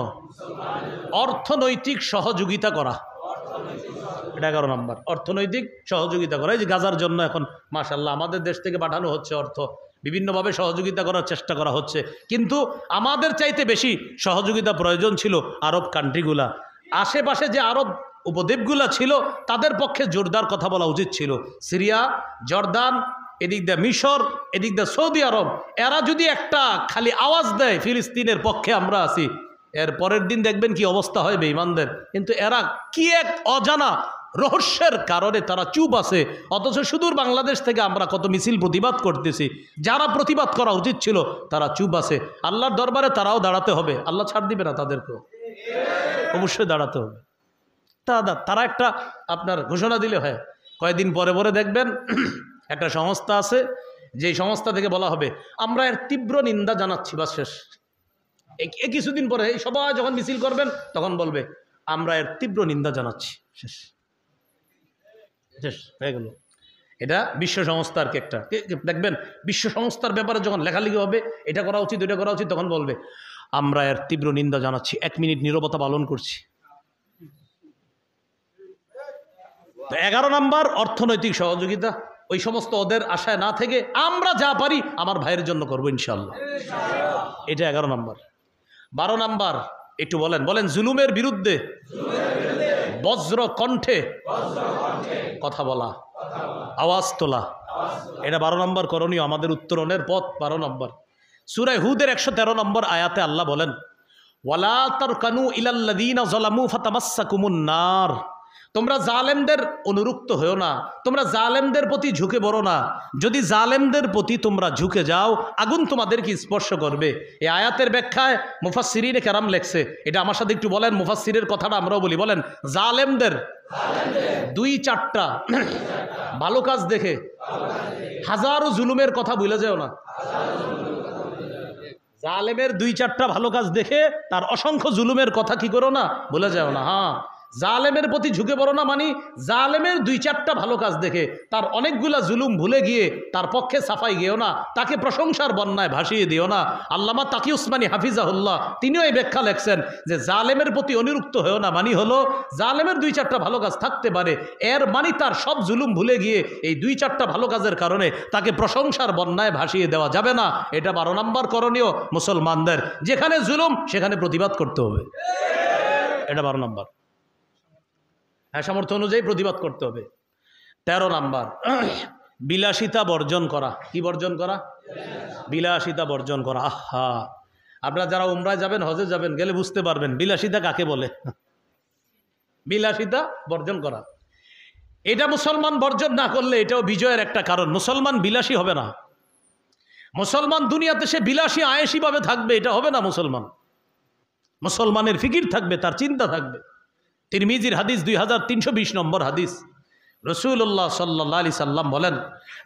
অর্থনৈতিক সহযোগিতা করা, এটা 11 নম্বর। অর্থনৈতিক সহযোগিতা করা, এই যে গাজার জন্য এখন মাশাআল্লাহ আমাদের দেশ থেকে পাঠানো হচ্ছে অর্থ, বিভিন্নভাবে সহযোগিতা করার চেষ্টা করা হচ্ছে, কিন্তু আমাদের চাইতে বেশি সহযোগিতা প্রয়োজন ছিল আরব কান্ট্রিগুলা। আশেপাশে যে আরব উপদ্বীপগুলা ছিল তাদের পক্ষে জোরদার কথা বলা উচিত ছিল। সিরিয়া, জর্দান, এদিক দিয়ে মিশর, এদিক দিয়ে সৌদি আরব, এরা যদি একটা খালি আওয়াজ দেয় ফিলিস্তিনের পক্ষে আমরা আছি, এর পরের দিন দেখবেন কি অবস্থা হয় বেঈমানদের। কিন্তু এরা কি এক অজানা রহস্যের কারণে তারা চুপ আছে, অথচ সুদূর বাংলাদেশ থেকে আমরা কত মিছিল প্রতিবাদ করতেছি, যারা প্রতিবাদ করা উচিত ছিল তারা চুপ আছে। আল্লাহর দরবারে তারাও দাঁড়াতে হবে, আল্লাহ ছাড় দিবে না তাদেরকেও, অবশ্যই দাঁড়াতে হবে। তারা একটা আপনার ঘোষণা দিলে হয়, কয়েকদিন পরে পরে দেখবেন একটা সংস্থা আছে, যেই সংস্থা থেকে বলা হবে আমরা এর তীব্র নিন্দা জানাচ্ছি, বা শেষ। কিছুদিন পরে এই সবাই যখন মিছিল করবেন তখন বলবে আমরা এর তীব্র নিন্দা জানাচ্ছি, শেষ শেষ হয়ে গেল। এটা বিশ্ব সংস্থার একটা, দেখবেন বিশ্ব সংস্থার ব্যাপারে যখন লেখালেখি হবে এটা করা উচিত ওইটা করা উচিত, তখন বলবে আমরা এর তীব্র নিন্দা জানাচ্ছি, 1 মিনিট নীরবতা পালন করছি। 11 নম্বর, অর্থনৈতিক সহযোগিতা। ওই সমস্ত ওদের আশায় না থেকে আমরা যা পারি আমার ভাইয়ের জন্য করবো ইনশাল্লাহ, এটা 11 নম্বর। 12 নম্বর, একটু বলেন জুলুমের বিরুদ্ধে বজ্র কণ্ঠে কথা বলা, আওয়াজ তোলা, এটা 12 নম্বর করণীয়, আমাদের উত্তরণের পথ 12 নম্বর। সূরা হুদের 113 নম্বর আয়াতে আল্লাহ বলেন, ওয়ালা তারকানু ইলাল্লাযীনা যালামু ফাতামাসসাকুমুন নার, তোমরা জালেমদের অনুরক্ত হও না, তোমরা জালেমদের প্রতি ঝুঁকে পড়ো না। যদি জালেমদের প্রতি তোমরা ঝুঁকে যাও, আগুন তোমাদেরকে স্পর্শ করবে। এই আয়াতের ব্যাখ্যায় মুফাসসিরিনে কেরাম লেখছে, এটা আমার সাথে একটু বলেন, মুফাসসিরের কথাটা আমরাও বলি। বলেন, জালেমদের 2-4টা ভালো কাজ দেখে হাজারো জুলুমের কথা ভুলে যাও না। জালেমের 2-4টা ভালো কাজ দেখে তার অসংখ্য জুলুমের কথা কি করো না, ভুলে যাও না। হ্যাঁ, জালেমের প্রতি ঝুঁকে পড়ো না মানে জালেমের 2-4টা ভালো কাজ দেখে তার অনেকগুলা জুলুম ভুলে গিয়ে তার পক্ষে সাফাই গিয়েও না, তাকে প্রশংসার বন্যায় ভাসিয়ে দিও না। আল্লামা তাকি উসমানী হাফিজাহুল্লাহ তিনিও এই ব্যাখ্যা লেখছেন যে জালেমের প্রতি অনুরক্ত হয়েও না মানে হলো জালেমের 2-4টা ভালো কাজ থাকতে পারে, এর মানে তার সব জুলুম ভুলে গিয়ে এই 2-4টা ভালো কাজের কারণে তাকে প্রশংসার বন্যায় ভাসিয়ে দেওয়া যাবে না। এটা 12 নম্বর করণীয় মুসলমানদের, যেখানে জুলুম সেখানে প্রতিবাদ করতে হবে, এটা 12 নম্বর। সামর্থ্য অনুযায়ী প্রতিবাদ করতে হবে। 13 নম্বর, বিলাসিতা বর্জন করা। কি বর্জন করা? বিলাসিতা বর্জন করা। আহা, আপনারা যারা উমরায় যাবেন, হজে যাবেন, গেলে বুঝতে পারবেন বিলাসিতা কাকে বলে। বিলাসিতা বর্জন করা, এটা মুসলমান বর্জন না করলে এটাও বিজয়ের একটা কারণ। মুসলমান বিলাসী হবে না, মুসলমান দুনিয়াতে সে বিলাসী আয়েসি ভাবে থাকবে, এটা হবে না মুসলমান। মুসলমানের ফিকির থাকবে, তার চিন্তা থাকবে। তিরমিজির হাদিস 2320 নম্বর হাদিস, রাসূলুল্লাহ সাল্লাল্লাহু আলাইহি সাল্লাম বলেন,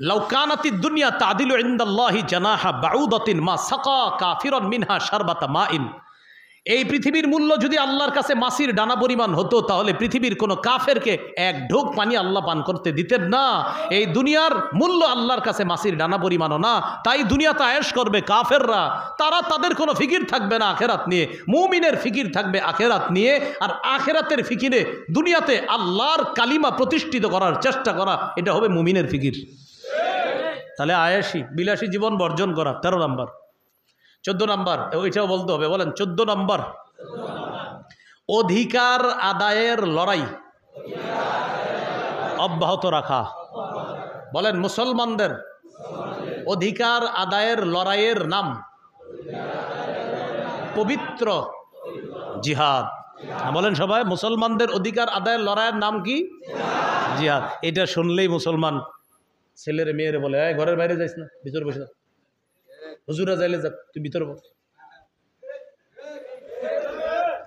লাউ কানাতিদ দুনিয়া তাদিলু ইনদাল্লাহি জানাহা বাউদাতিন মা সাকা কাফিরান মিনহা শারবাতা মাইন। এই পৃথিবীর মূল্য যদি আল্লাহর কাছে মাছির ডানা পরিমাণ হতো, তাহলে পৃথিবীর কোনো কাফেরকে এক ঢোক পানি আল্লাহ পান করতে দিতেন না। এই দুনিয়ার মূল্য আল্লাহর কাছে মাছির ডানা পরিমাণও না। তাই দুনিয়াতে আয়েশ করবে কাফেররা, তারা তাদের কোনো ফিকির থাকবে না আখেরাত নিয়ে। মুমিনের ফিকির থাকবে আখেরাত নিয়ে, আর আখেরাতের ফিকিরে দুনিয়াতে আল্লাহর কালিমা প্রতিষ্ঠিত করার চেষ্টা করা, এটা হবে মুমিনের ফিকির। তাহলে আয়েশি বিলাসী জীবন বর্জন করা 13 নম্বর। 14 নম্বর, ওইটাও বলতে হবে, বলেন 14 নম্বর, অধিকার আদায়ের লড়াই অব্যাহত রাখা। বলেন মুসলমানদের অধিকার আদায়ের লড়াইয়ের নাম পবিত্র জিহাদ। বলেন সবাই, মুসলমানদের অধিকার আদায়ের লড়াইয়ের নাম কি? জিহাদ। এটা শুনলেই মুসলমান ছেলের মেয়েরে বলে, ঘরের বাইরে যাইস না, ভিতরে বসে না, হুজুরা যাইলে যাক, তুই ভিতরে বস।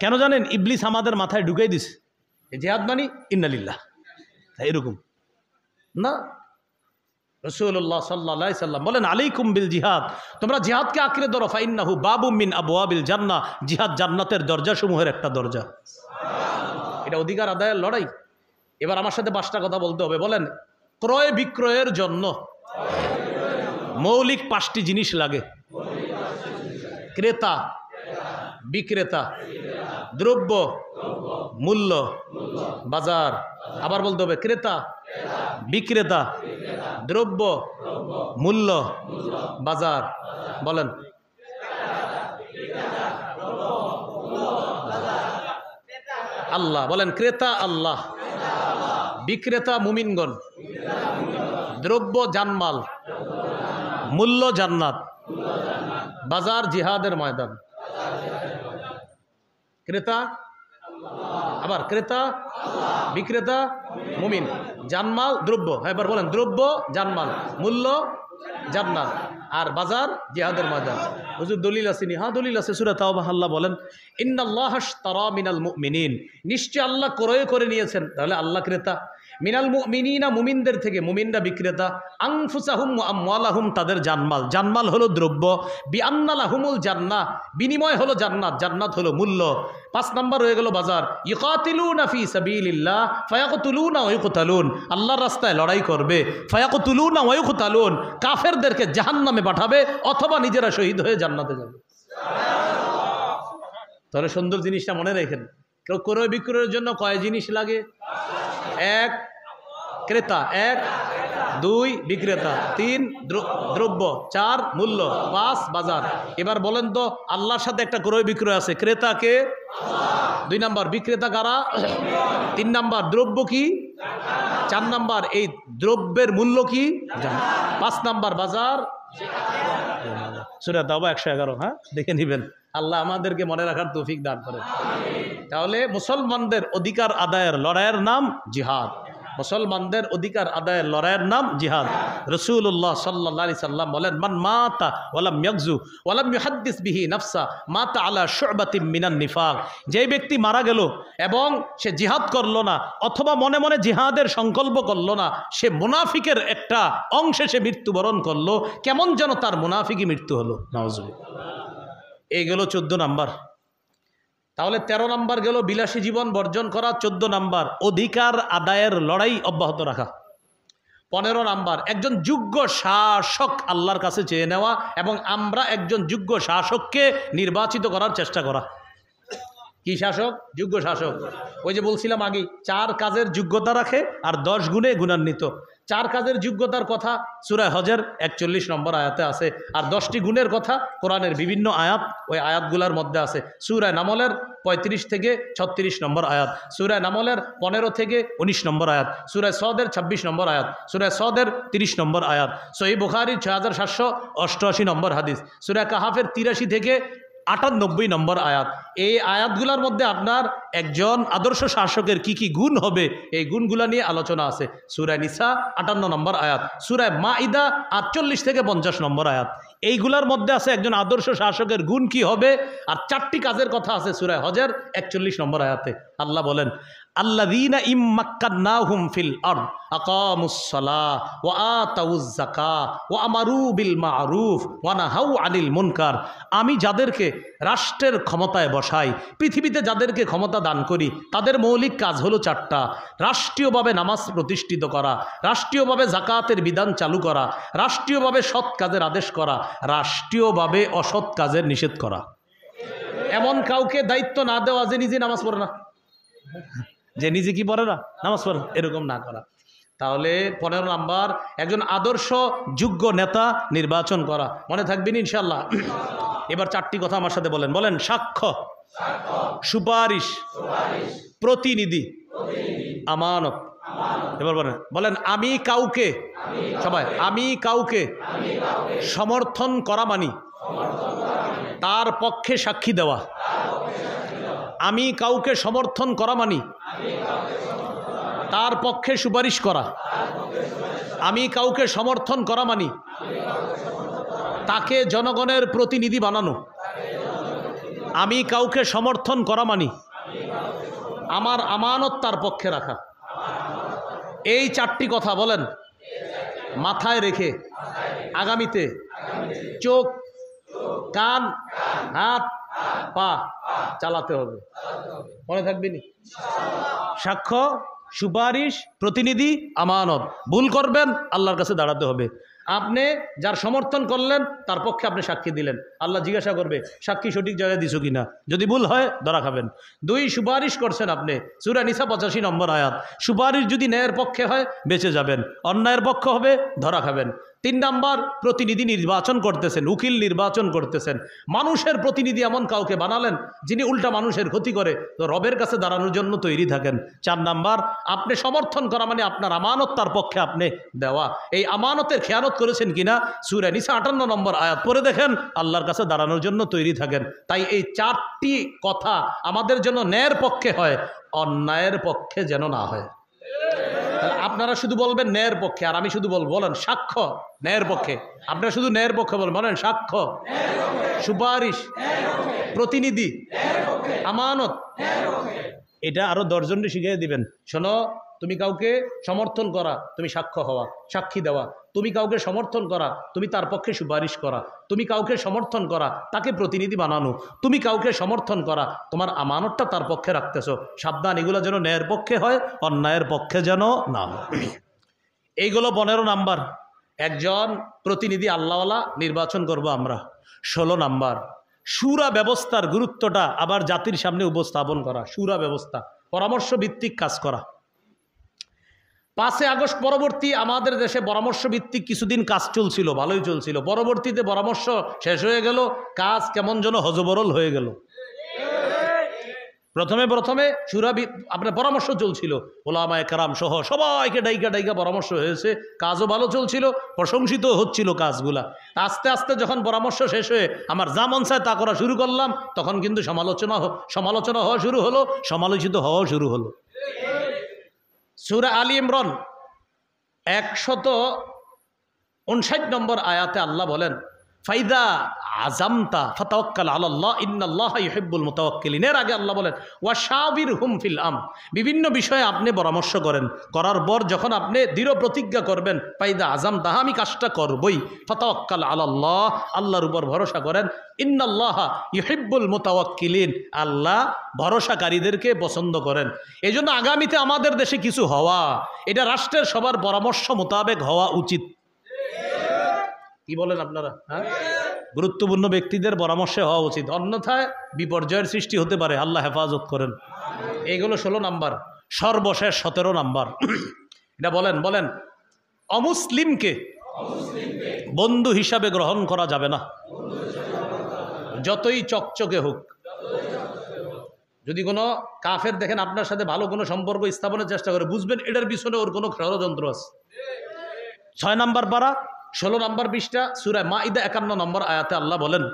কেন জানেন? ইবলিস আমাদের মাথায় ঢুকাই দিস জিহাদ মানি ইন্নালিল্লাহ, এরকম না। রাসূলুল্লাহ সাল্লাল্লাহু আলাইহি সাল্লাম বলেন, আলাইকুম বিল জিহাদ, তোমরা জিহাদকে আঁকড়ে ধরো, ফাইন্নাহু বাবুম মিন আবওয়াবিল জান্নাহ, জিহাদ জান্নাতের দরজা সমূহের একটা দরজা। এটা অধিকার আদায়ের লড়াই। এবার আমার সাথে 5টা কথা বলতে হবে। বলেন, ক্রয় বিক্রয়ের জন্য মৌলিক 5টি জিনিস লাগে। ক্রেতা, বিক্রেতা, দ্রব্য, মূল্য, বাজার। আবার বলতে হবে, ক্রেতা, বিক্রেতা, দ্রব্য, মূল্য, বাজার। বলেন, আল্লাহ। বলেন, ক্রেতা আল্লাহ, বিক্রেতা মুমিনগণ, দ্রব্য জানমাল, মূল্য জান্নাত, বাজার জিহাদের ময়দান। ক্রেতা, আবার ক্রেতা, বিক্রেতা, মুমিন, জানমাল, দ্রব্য। এবার বলেন, দ্রব্য, জানমাল, মূল্য, জান্নাত, আর বাজার জিহাদের ময়দান। হুজুর দলিল আসেনি? হ্যাঁ দলিল আছে। সূরা তাওবা আল্লাহ বলেন, ইন্নাল্লাহা আশতারা মিনাল মুমিনিন, নিশ্চয় আল্লাহ ক্রয় করে নিয়েছেন। তাহলে আল্লাহ ক্রেতা। মিনাল মুমিনিনা, মুমিনদের থেকে, মুমিনরা বিক্রেতা। আনফুসাহুম ওয়া আমওয়ালাহুম, তাদের জানমাল, জানমাল হলো দ্রব্য। বিআন্না লাহুমুল জান্নাহ, বিনিময় হলো জান্নাত, জান্নাত হলো মূল্য। 5 নম্বর হয়ে গেল বাজার। ইকাতিলুনা ফি সাবিলিল্লাহ ফায়াকতুলুনা ওয়া ইউকতালুন, আল্লাহর রাস্তায় লড়াই করবে। ফায়াকতুলুনা ওয়া ইউকতালুন, কাফেরদেরকে জাহান্নামে পাঠাবে অথবা নিজেরা শহীদ হয়ে জান্নাতে যাবে। তাহলে সুন্দর জিনিসটা মনে রাখেন, কেউ ক্রয় বিক্রয়ের জন্য কয় জিনিস লাগে? 1 ক্রেতা, 1 2 বিক্রেতা, 3 দ্রব্য, 4 মূল্য, 5 বাজার। এবার বলেন তো, আল্লাহর সাথে একটা ক্রয় বিক্রয় আছে, ক্রেতাকে 2 নম্বর, বিক্রেতা কারা? 3 নম্বর, দ্রব্য কি? 4 নম্বর, এই দ্রব্যের মূল্য কি? 5 নম্বর, বাজার। সূরা তাওবা 111। হ্যাঁ, দেখে নেবেন। আল্লাহ আমাদেরকে মনে রাখার তৌফিক দান করেন। তাহলে মুসলমানদের অধিকার আদায়ের লড়াইয়ের নাম জিহাদ। মুসলমানদের অধিকার আদায়ের লড়াইয়ের নাম জিহাদ। রাসূলুল্লাহ সাল্লাল্লাহু আলাইহি সাল্লাম বলেন, মান মাতা ওয়ালাম ইয়াগজু ওয়ালাম ইউহাদ্দিস বিহি নাফসা মাতা আলা শু'বাতিন মিনান নিফাক, যে ব্যক্তি মারা গেল এবং সে জিহাদ করলো না অথবা মনে মনে জিহাদের সংকল্প করলো না, সে মুনাফিকের একটা অংশে সে মৃত্যুবরণ করলো, কেমন যেন তার মুনাফিকি মৃত্যু হলো। নাউজুবিল্লাহ। এই গেল 14 নাম্বার। তাহলে 13 নাম্বার গেল বিলাসী জীবন বর্জন করা। 14 নাম্বার অধিকার আদায়ের লড়াই অব্যাহত রাখা। 15 নাম্বার একজন যোগ্য শাসক আল্লাহর কাছে চেয়ে নেওয়া এবং আমরা একজন যোগ্য শাসককে নির্বাচিত করার চেষ্টা করা। কি শাসক? যোগ্য শাসক। ওই যে বলছিলাম আগে, 4 কাজের যোগ্যতা রাখে আর 10 গুণে গুণান্বিত। 4 কাজের যোগ্যতার কথা সূরা হজের 41 নম্বর আয়াতে আছে, আর 10টি গুণের কথা কোরআনের বিভিন্ন আয়াত, ওই আয়াতগুলোর মধ্যে আছে। সূরা নামলের 35 থেকে 36 নম্বর আয়াত, সূরা নামলের 15 থেকে 19 নম্বর আয়াত, সূরা সদের 26 নম্বর আয়াত, সূরা সদের 30 নম্বর আয়াত, সহিহ বুখারীর 6788 নম্বর হাদিস, সূরা কাহাফের 83 থেকে 98 নম্বর আয়াত। এই আয়াতগুলোর মধ্যে আপনার একজন আদর্শ শাসকের কি কি গুণ হবে এই গুণগুলা নিয়ে আলোচনা আছে। সূরা নিসা 58 নম্বর আয়াত, সূরা মাইদা 48 থেকে 50 নম্বর আয়াত। এইগুলার মধ্যে আছে একজন আদর্শ শাসকের গুণ কি হবে। আর 4টি কাজের কথা আছে সূরা হজের 41 নম্বর আয়াতে। আল্লাহ বলেন, আল্লাযীনা ইম্মাক্কান্নাহুম ফিল আরদ আকামুস সালাহ ওয়া আতাউয যাকাহ ওয়া আমারু বিল মা'রুফ ওয়া নাহাউ আনিল মুনকার। আমি যাদেরকে রাষ্ট্রের ক্ষমতায় বসাই, পৃথিবীতে যাদেরকে ক্ষমতা দান করি, তাদের মৌলিক কাজ হলো 4টা। রাষ্ট্রীয়ভাবে নামাজ প্রতিষ্ঠিত করা, রাষ্ট্রীয়ভাবে যাকাতের বিধান চালু করা, রাষ্ট্রীয়ভাবে সৎ কাজের আদেশ করা, রাষ্ট্রীয়ভাবে অসৎ কাজের নিষেধ করা। এমন কাউকে দায়িত্ব না দেওয়া যে নিজে নামাজ পড়ে না, যে নিজে কি পড়ে না, নামাজ পড়ে, এরকম না করা। তাহলে 15 নাম্বার, একজন আদর্শ যোগ্য নেতা নির্বাচন করা। মনে থাকবেন ইনশাল্লাহ। এবার 4টি কথা আমার সাথে বলেন। বলেন, সাক্ষ্য, সুপারিশ, প্রতিনিধি, আমানত। এবার বলেন, বলেন আমি কাউকে, সবাই, আমি কাউকে সমর্থন করা মানি তার পক্ষে সাক্ষী দেওয়া। আমি কাউকে সমর্থন করা মানি তার পক্ষে সুপারিশ করা। আমি কাউকে সমর্থন করা মানি তাকে জনগণের প্রতিনিধি বানানো। আমি কাউকে সমর্থন করা মানি আমার আমানত তার পক্ষে রাখা। এই 4টি কথা বলেন মাথায় রেখে আগামীতে চোখ, কান, হাত, পা চালাতে হবে। মনে থাকবেনি? সাক্ষ্য, সুপারিশ, প্রতিনিধি, আমানত। ভুল করবেন আল্লাহর কাছে দাঁড়াতে হবে। আপনি যার সমর্থন করলেন তার পক্ষে আপনি সাক্ষী দিলেন, আল্লাহ জিজ্ঞাসা করবে সাক্ষী সঠিক জায়গায় দিছো কিনা। যদি ভুল হয় ধরা খাবেন। 2, সুপারিশ করছেন আপনি, সূরা নিসা 85 নম্বর আয়াত। সুপারিশ যদি ন্যায়ের পক্ষে হয় বেঁচে যাবেন, অন্যায়ের পক্ষ হবে ধরা খাবেন। 3 নাম্বার, প্রতিনিধি নির্বাচন করতেছেন, উকিল নির্বাচন করতেছেন। মানুষের প্রতিনিধি এমন কাউকে বানালেন যিনি উল্টা মানুষের ক্ষতি করে, তো রবের কাছে দাঁড়ানোর জন্য তৈরি থাকেন। 4 নাম্বার, আপনি সমর্থন করা মানে আপনার আমানত তার পক্ষে আপনি দেওয়া। এই আমানতের খেয়ানত করেছেন কিনা সূরা নিসা 58 নম্বর আয়াত পড়ে দেখেন, আল্লাহর কাছে দাঁড়ানোর জন্য তৈরি থাকেন। তাই এই 4টি কথা আমাদের জন্য ন্যায়ের পক্ষে হয়, অন্যায়ের পক্ষে যেন না হয়। আপনারা শুধু বলবেন ন্যায়ের পক্ষে, আর আমি শুধু বলবো, বলেন সাক্ষ্য ন্যায়ের পক্ষে। আপনারা শুধু ন্যায়ের পক্ষে বলেন, বলেন সাক্ষ্য, সুপারিশ, প্রতিনিধি, আমানত। এটা আরো 10 জনকে শিখিয়ে দিবেন। শোনো, তুমি কাউকে সমর্থন করা, তুমি সাক্ষ্য হওয়া, সাক্ষী দেওয়া। তুমি কাউকে সমর্থন করা, তুমি তার পক্ষে সুপারিশ করা। তুমি কাউকে সমর্থন করা, তাকে প্রতিনিধি বানানো। তুমি কাউকে সমর্থন করা, তোমার আমানতটা তার পক্ষে রাখতেছো। সাবধান, এগুলো যেন ন্যায়ের পক্ষে হয়, অন্যায়ের পক্ষে যেন না হয়। এইগুলো 15 নাম্বার। একজন প্রতিনিধি আল্লাহওয়ালা নির্বাচন করব আমরা। 16 নাম্বার, শুরা ব্যবস্থার গুরুত্বটা আবার জাতির সামনে উপস্থাপন করা। শুরা ব্যবস্থা, পরামর্শ ভিত্তিক কাজ করা। 5 আগস্ট পরবর্তী আমাদের দেশে পরামর্শ ভিত্তিক কিছুদিন কাজ চলছিল, ভালোই চলছিল। পরবর্তীতে পরামর্শ শেষ হয়ে গেল, কাজ কেমন যেন হজবরল হয়ে গেল। প্রথমে শুরা আপনার পরামর্শ চলছিল, ওলামায়ে কেরাম সহ সবাইকে ডাইকা পরামর্শ হয়েছে, কাজও ভালো চলছিল, প্রশংসিত হচ্ছিল কাজগুলা। আস্তে আস্তে যখন পরামর্শ শেষ হয়ে আমার যা মন চায় তা করা শুরু করলাম, তখন কিন্তু সমালোচনা হওয়া শুরু হলো, সমালোচিত হওয়া শুরু হলো। সূরা আলী ইমরান 159 নম্বর আয়াতে আল্লাহ বলেন, ফাইদা আজামতা ফাতাওয়াক্কাল আলাল্লাহ ইন্নাল্লাহা ইউহিব্বুল মুতাওয়াক্কিলিন। এর আগে আল্লাহ বলেন ওয়াশাবিরহুম ফিল আমর। বিভিন্ন বিষয়ে আপনি পরামর্শ করার পর যখন আপনি দৃঢ় প্রতিজ্ঞা করবেন, ফাইদা আজামতা, আমি কাজটা করবই, ফাতাওয়াক্কাল আলাল্লাহ, আল্লাহর উপর ভরসা করেন, ইন্নাল্লাহা ইউহিব্বুল মুতাওয়াক্কিলিন, আল্লাহ ভরসাকারীদেরকে পছন্দ করেন। এই জন্য আগামীতে আমাদের দেশে কিছু হওয়া, এটা রাষ্ট্রের সবার পরামর্শ মোতাবেক হওয়া উচিত। কি বলেন আপনারা? হ্যাঁ, গুরুত্বপূর্ণ ব্যক্তিদের পরামর্শে হওয়া উচিত, অন্যথায় বিপর্যয়ের সৃষ্টি হতে পারে। আল্লাহ হেফাজত করেন। এইগুলো 16 নাম্বার। সর্বশেষ 17 নাম্বার, এটা বলেন অমুসলিমকে বন্ধু হিসাবে গ্রহণ করা যাবে না, যতই চকচকে হোক। যদি কোনো কাফের দেখেন আপনার সাথে ভালো কোনো সম্পর্ক স্থাপনের চেষ্টা করে, বুঝবেন এটার পিছনে ওর কোনো ষড়যন্ত্র আছে। 6 নাম্বার পারা, 16 নম্বর পৃষ্ঠা সূরা মাইদা 51 নম্বর আয়াতে আল্লাহ বলেন,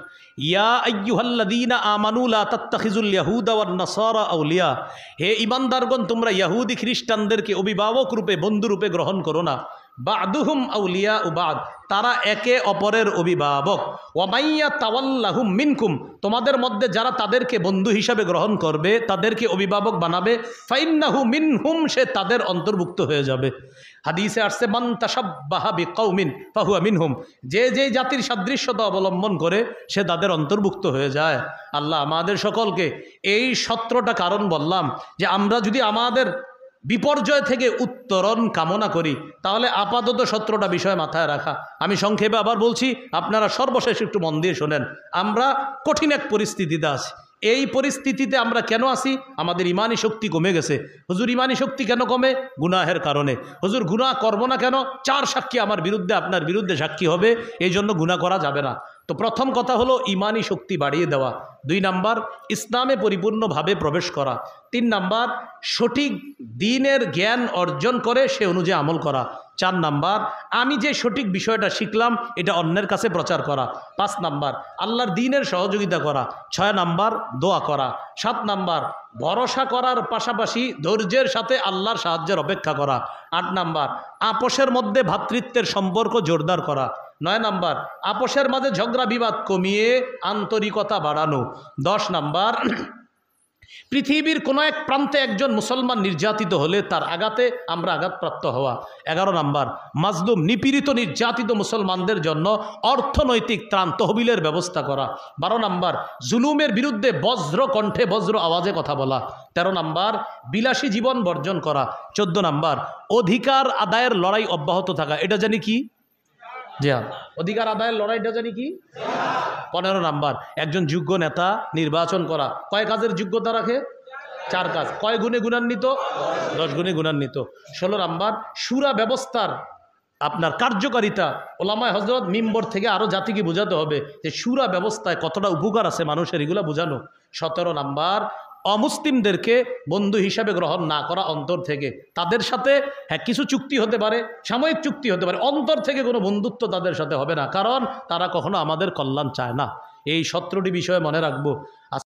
ইয়া আইয়ুহাল্লাযীনা আমানু লা তাত্তাখিযুল ইয়াহুদা ওয়ান নাসারা আউলিয়া, হে ঈমানদারগণ তোমরা ইহুদি খ্রিস্টানদেরকে অভিভাবক রূপে বন্ধু রূপে গ্রহণ করো না। বা'দুহুম আউলিয়া ও বাদ, তারা একে অপরের অভিভাবক। ওয়া মাইয়া তাওয়াল্লাহুম মিনকুম, তোমাদের মধ্যে যারা তাদেরকে বন্ধু হিসাবে গ্রহণ করবে, তাদেরকে অভিভাবক বানাবে, ফাইন্নাহু মিনহুম, সে তাদের অন্তর্ভুক্ত হয়ে যাবে। হাদিসে আসছে মান তাশাব্বাহা বিকৌমিন ফাহুয়া মিনহুম, যে যে জাতির সাদৃশ্যতা অবলম্বন করে সে তাদের অন্তর্ভুক্ত হয়ে যায়। আল্লাহ আমাদের সকলকে, এই 17টা কারণ বললাম যে আমরা যদি আমাদের বিপর্যয় থেকে উত্তরণ কামনা করি তাহলে আপাতত 17টা বিষয় মাথায় রাখা। আমি সংক্ষেপে আবার বলছি, আপনারা সর্বশেষ একটু মন দিয়ে শোনেন। আমরা কঠিন এক পরিস্থিতিতে আছি। এই পরিস্থিতিতে আমরা কেন আছি? আমাদের ইমানি শক্তি কমে গেছে। হুজুর ইমানি শক্তি কেন কমে? গুনাহের কারণে। হুজুর গুনাহ করবো না কেন? 4 সাক্ষী আমার বিরুদ্ধে আপনার বিরুদ্ধে সাক্ষী হবে, এই জন্য গুনাহ করা যাবে না। তো প্রথম কথা হলো ইমানি শক্তি বাড়িয়ে দেওয়া। 2 নাম্বার ইসলামে পরিপূর্ণভাবে প্রবেশ করা। 3 নাম্বার সঠিক দ্বীনের জ্ঞান অর্জন করে সে অনুযায়ী আমল করা। 4 নাম্বার আমি যে সঠিক বিষয়টা শিখলাম এটা অন্যের কাছে প্রচার করা। 5 নাম্বার আল্লাহর দ্বীনের সহযোগিতা করা। 6 নাম্বার দোয়া করা। 7 নাম্বার ভরসা করার পাশাপাশি ধৈর্যের সাথে আল্লাহর সাহায্যের অপেক্ষা করা। 8 নাম্বার আপোষের মধ্যে ভ্রাতৃত্বের সম্পর্ক জোরদার করা। 9 নাম্বার আপোষের মাঝে ঝগড়া বিবাদ কমিয়ে আন্তরিকতা বাড়ানো। 10 নাম্বার পৃথিবীর কোনো এক প্রান্তে একজন মুসলমান নির্যাতিত হলে তার আঘাতে আমরা আঘাতপ্রাপ্ত হওয়া। 11 নাম্বার মাজলুম নিপীড়িত নির্যাতিত মুসলমানদের জন্য অর্থনৈতিক ত্রাণ তহবিলের ব্যবস্থা করা। 12 নাম্বার জুলুমের বিরুদ্ধে বজ্র কণ্ঠে বজ্র আওয়াজে কথা বলা। 13 নাম্বার বিলাসী জীবন বর্জন করা। 14 নাম্বার অধিকার আদায়ের লড়াই অব্যাহত থাকা। এটা জানি কি? জি হ্যাঁ, অধিকার আদায়ের লড়াইটা জানি কি? 15 নাম্বার একজন যোগ্য নেতা নির্বাচন করা। কয় কাজের যোগ্যতা রাখে? 4 কাজ। কয় গুণে গুণান্বিত? 10 গুণে গুণান্বিত। 16 নাম্বার শুরা ব্যবস্থার আপনার কার্যকারিতা। ওলামায়ে হযরত মিম্বর থেকে আরও জাতিকে বোঝাতে হবে যে শুরা ব্যবস্থায় কতটা উপকার আছে মানুষের, এগুলো বোঝানো। 17 নাম্বার অমুসলিমদেরকে বন্ধু হিসাবে গ্রহণ না করা অন্তর থেকে। তাদের সাথে হ্যাঁ কিছু চুক্তি হতে পারে, সাময়িক চুক্তি হতে পারে, অন্তর থেকে কোনো বন্ধুত্ব তাদের সাথে হবে না, কারণ তারা কখনো আমাদের কল্যাণ চায় না। এই 17টি বিষয় মনে রাখবো।